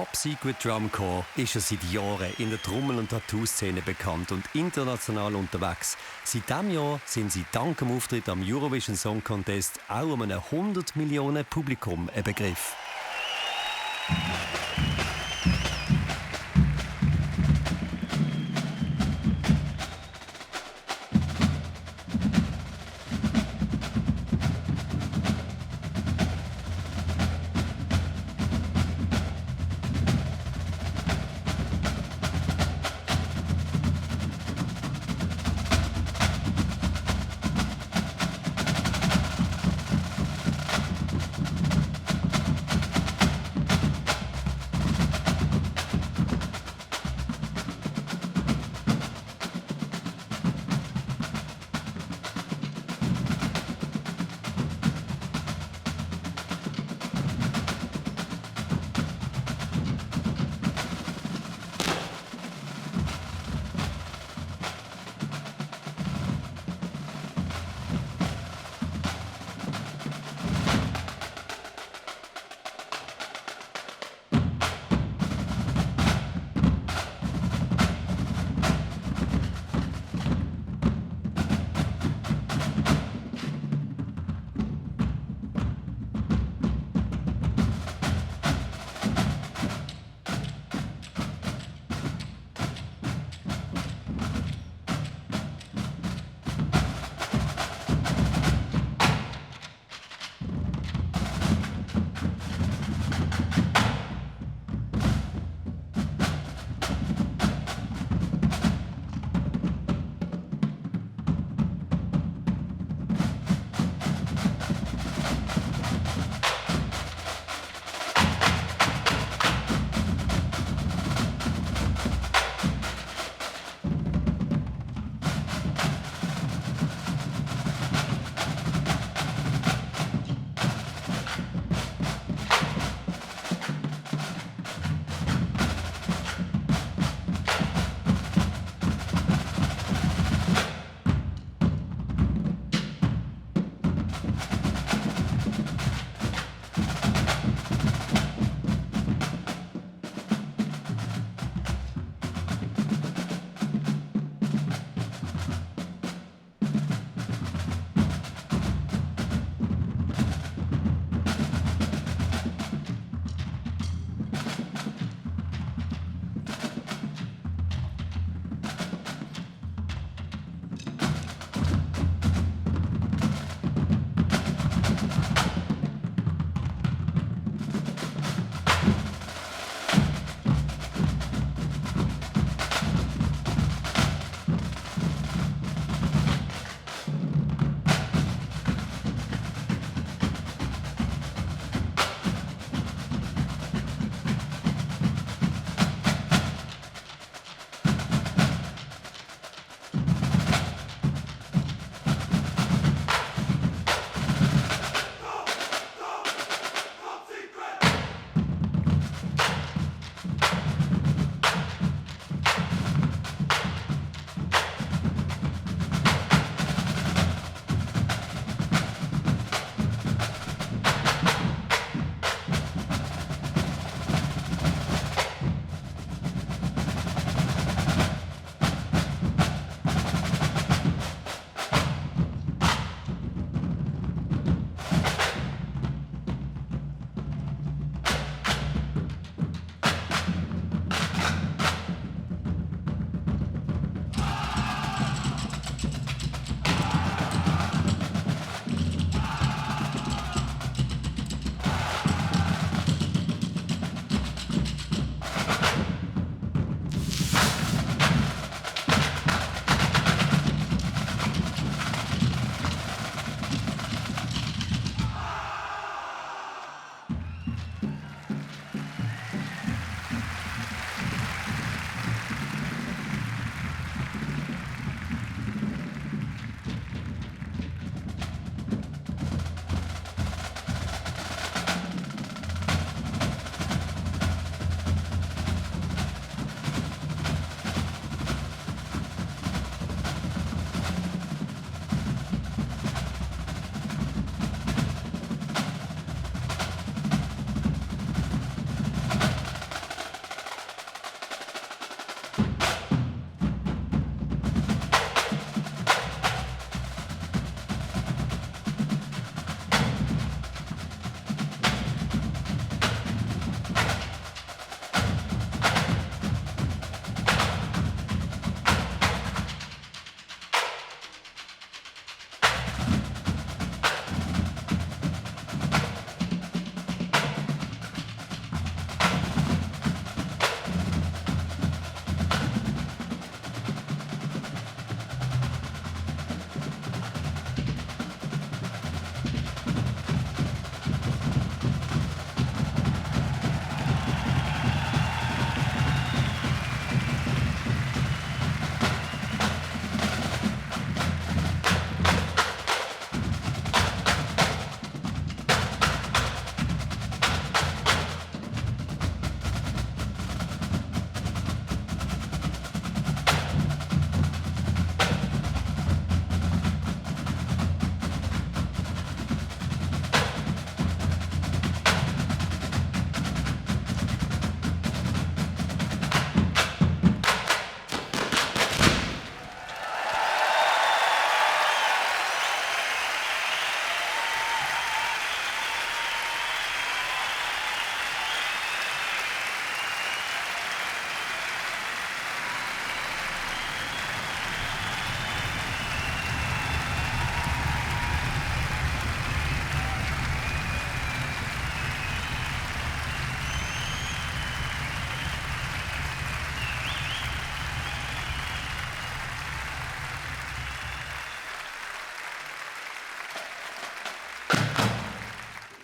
Top Secret Drum Corps ist schon seit Jahren in der Trommel- und Tattoo-Szene bekannt und international unterwegs. Seit diesem Jahr sind sie dank dem Auftritt am Eurovision Song Contest auch um einem 100 Millionen Publikum ein Begriff.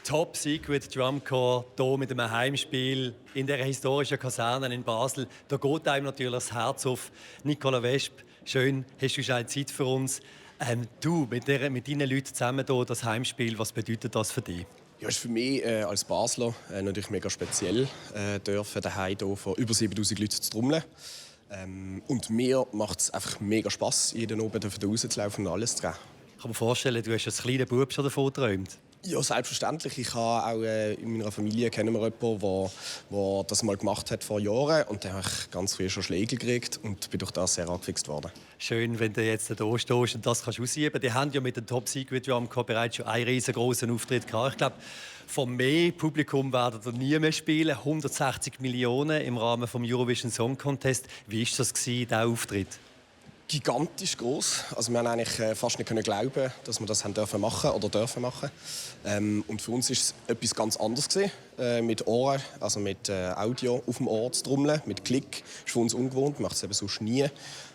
Top Secret Drum Corps hier mit einem Heimspiel in der historischen Kaserne in Basel. Da geht einem natürlich das Herz auf. Nicola Wesp, schön, hast du schnell Zeit für uns. Du, mit deinen Leuten zusammen hier, das Heimspiel, was bedeutet das für dich? Ja, ist für mich als Basler natürlich mega speziell, dürfen daheim hier vor über 7000 Leuten zu trommeln. Und mir macht es einfach mega Spass, jeden Abend rauszulaufen und alles zu drehen. Ich kann mir vorstellen, du hast als kleiner Bub schon davon geträumt. Ja, selbstverständlich. Ich habe auch in meiner Familie kennen wir jemanden, der das mal gemacht hat vor Jahren. Und dann habe ich ganz früh schon Schläge gekriegt und bin durch das sehr angefixt worden. Schön, wenn du jetzt hier stehst und das kannst ausüben. Die haben ja mit dem Top Secret Drum Corps bereits schon einen riesengroßen Auftritt gehabt. Ich glaube, vom Mehr Publikum werden ihr nie mehr spielen. 160 Millionen im Rahmen des Eurovision Song Contest. Wie war das, dieser Auftritt? Gigantisch groß. Also wir haben eigentlich fast nicht glauben, dass wir das dürfen machen. Und für uns ist es etwas ganz anderes gewesen. Mit Ohren, also mit Audio auf dem Ohr zu trommeln, mit Klick. Das ist für uns ungewohnt, macht es eben sonst nie.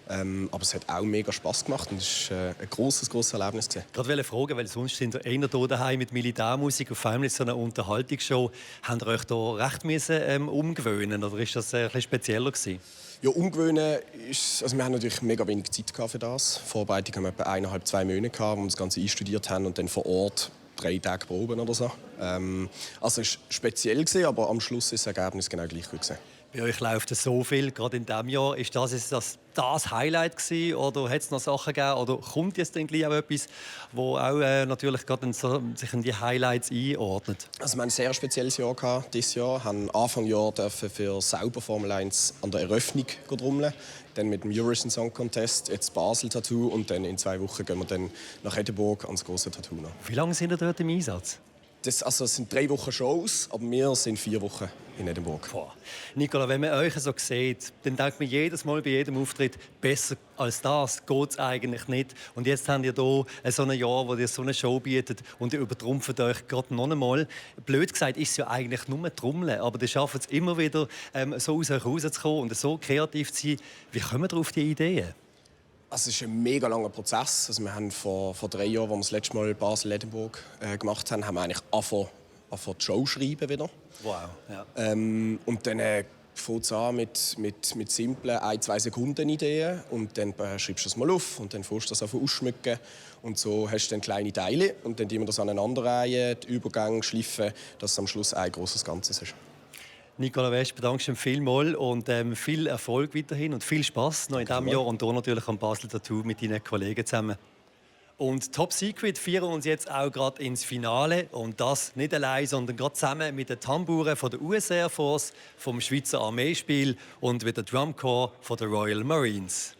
Aber es hat auch mega Spass gemacht und es war ein grosses Erlebnis. Gerade wollte fragen, weil sonst sind ihr eher hier daheim mit Militärmusik, auf einmal so eine Unterhaltungsshow. Habt ihr euch da recht umgewöhnen oder ist das ein bisschen spezieller gewesen? Ja, umgewöhnen ist, also wir haben natürlich mega wenig Zeit für das. Vorbereitung haben wir etwa 1,5–2 Monate gehabt, wo wir das Ganze einstudiert haben und dann vor Ort 3 Tage proben oder so. Also es war speziell gewesen, aber am Schluss ist das Ergebnis genau gleich gut gewesen. Bei euch läuft es so viel, gerade in diesem Jahr. Ist das Highlight gewesen, oder hat es noch Sachen gegeben? Oder kommt jetzt eigentlich auch etwas, wo auch natürlich gerade sich in die Highlights einordnet? Also wir hatten ein sehr spezielles Jahr gehabt, dieses Jahr. Wir haben Anfang Jahr für selber Formel 1 an der Eröffnung trommeln. Dann mit dem Eurovision Song Contest, jetzt Basel Tattoo und dann in 2 Wochen gehen wir dann nach Edinburgh ans grosse Tattoo. Wie lange sind ihr dort im Einsatz? Es sind 3 Wochen Shows, aber wir sind 4 Wochen in Edinburgh. Boah. Nicola, wenn man euch so sieht, dann denkt man jedes Mal bei jedem Auftritt, besser als das geht es eigentlich nicht. Und jetzt habt ihr hier so ein Jahr, wo ihr so eine Show bietet und ihr übertrumpft euch gerade noch einmal. Blöd gesagt ist es ja eigentlich nur Trommeln, aber ihr schafft es immer wieder, so aus euch rauszukommen und so kreativ zu sein. Wie kommen ihr auf die Ideen? Also es ist ein mega langer Prozess. Also wir haben vor 3 Jahren, als wir das letzte Mal Basel-Edinburgh gemacht haben, wir eigentlich angefangen die Show schreiben wieder. Wow. Ja. Und dann fängt es an mit simplen 1–2 Sekunden Ideen und dann schreibst du es mal auf und dann fährst du das ausschmücken und so hast du dann kleine Teile und dann die wir das aneinanderreihen, die Übergänge schliffen, dass es am Schluss ein grosses Ganzes ist. Nicola Wesp, bedanke mich vielmals und viel Erfolg weiterhin und viel Spass noch in diesem Jahr und hier natürlich am Basel Tattoo mit deinen Kollegen zusammen. Und Top Secret führen uns jetzt auch gerade ins Finale und das nicht allein, sondern gerade zusammen mit den Tambouren von der US Air Force, vom Schweizer Armeespiel und mit der Drum Corps von der Royal Marines.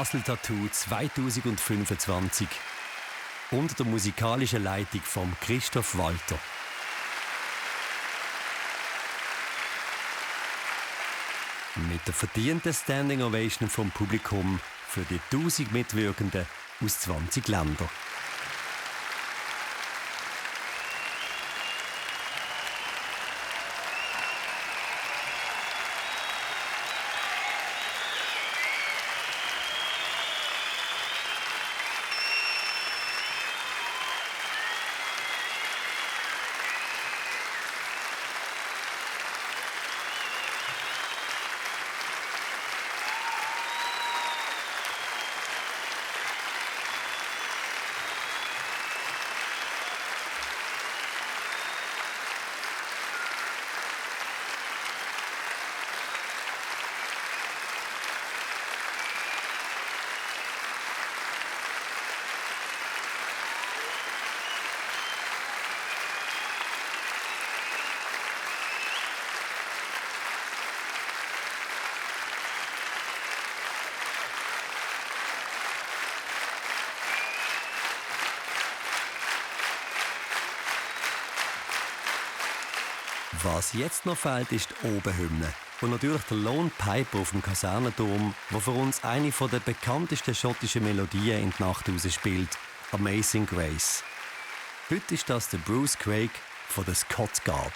Basel Tattoo 2025 unter der musikalischen Leitung von Christoph Walter. Mit der verdienten Standing Ovation vom Publikum für die 1000 Mitwirkenden aus 20 Ländern. Was jetzt noch fehlt, ist die Obenhymne. Und natürlich der Lone Piper auf dem Kasernenhof, der für uns eine der bekanntesten schottischen Melodien in die Nacht spielt, Amazing Grace. Heute ist das der Bruce Craig von der Scots Guard.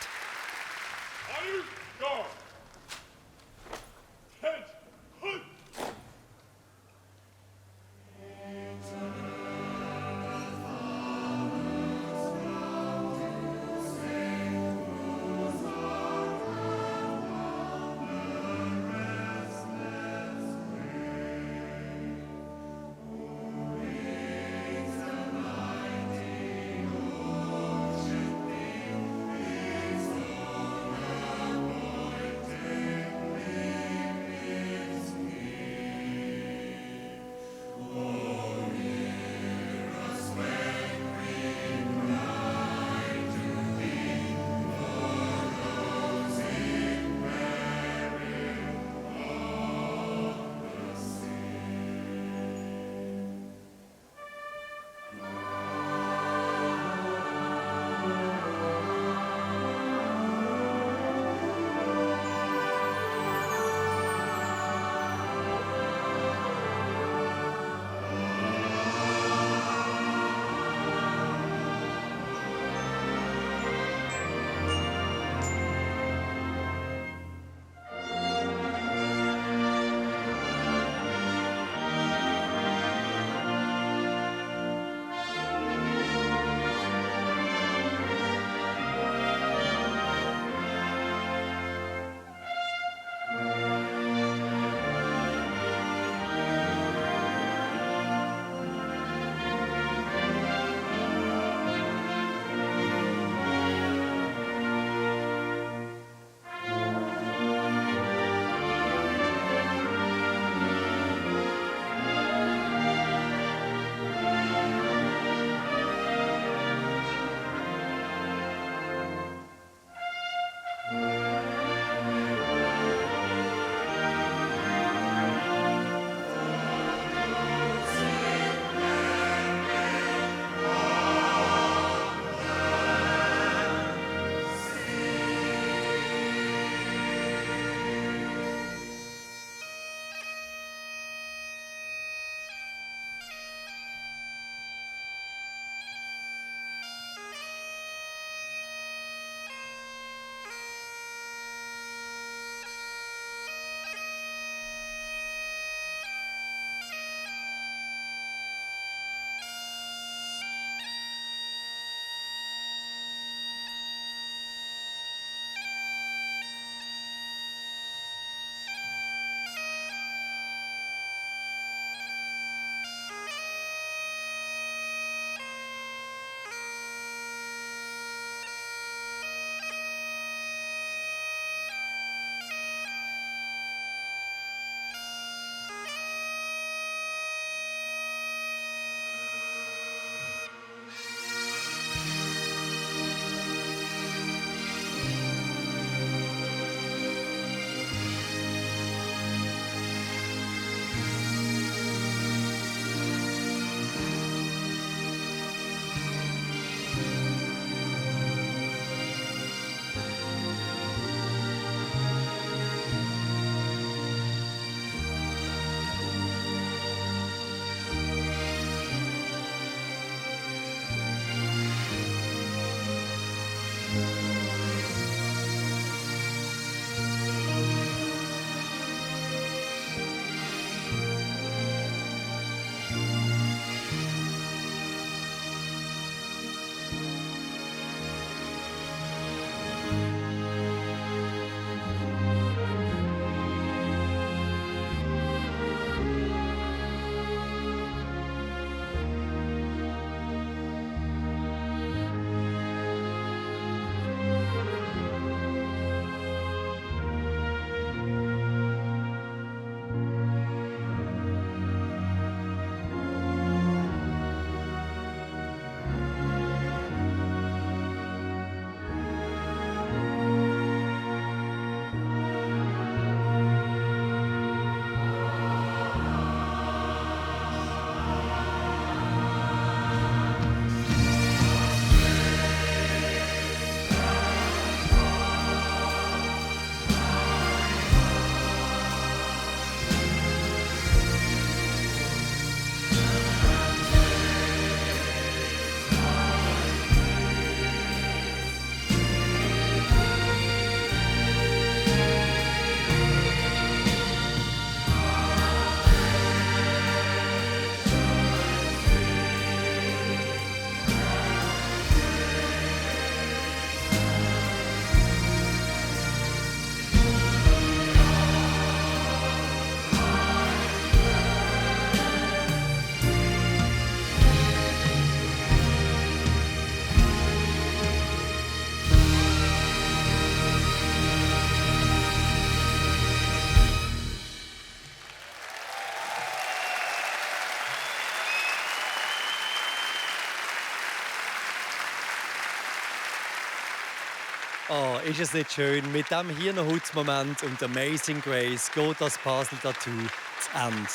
Oh, ist es nicht schön? Mit diesem Hirnhaut-Moment und Amazing Grace geht das Basel Tattoo zu Ende.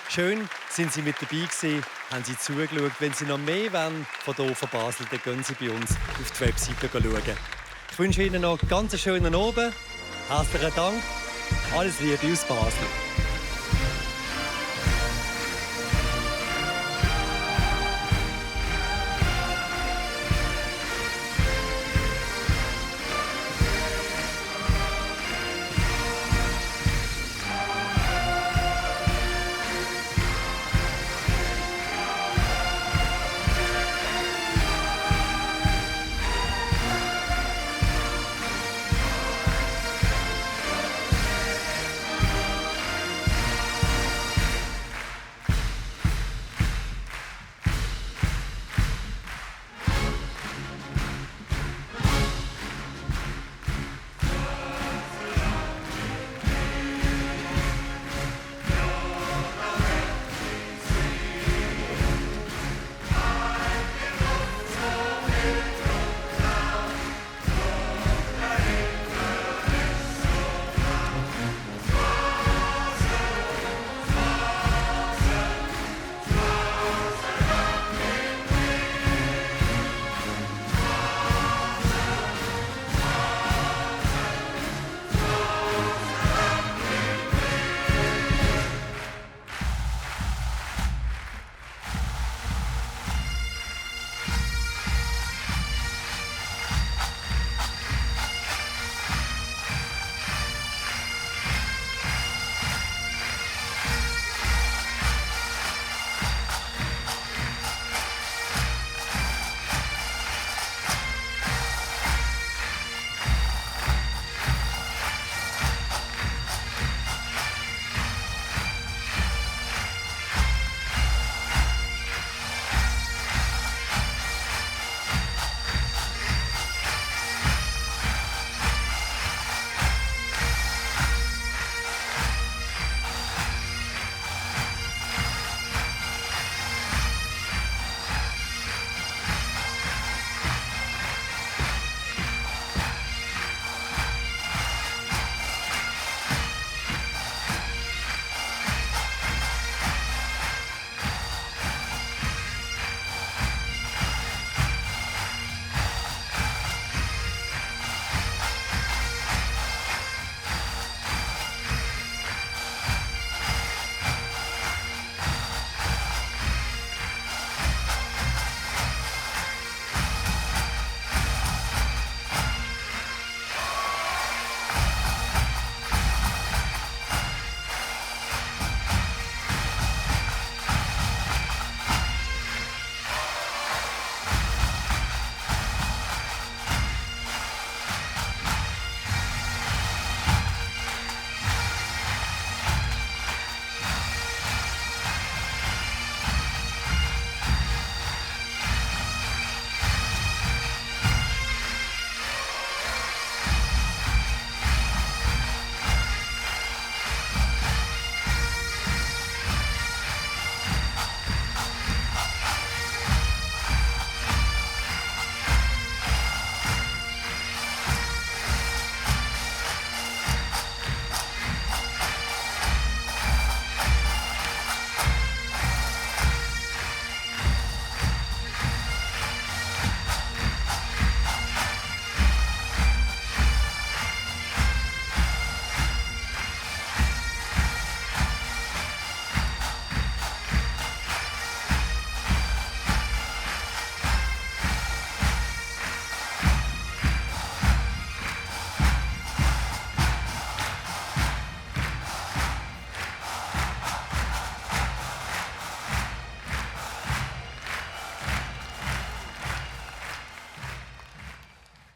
Schön sind Sie mit dabei gewesen, haben Sie zugeschaut. Wenn Sie noch mehr wollen von hier von Basel, dann gehen Sie bei uns auf die Webseite schauen. Ich wünsche Ihnen noch einen ganz schönen Abend. Herzlichen Dank. Alles Liebe aus Basel.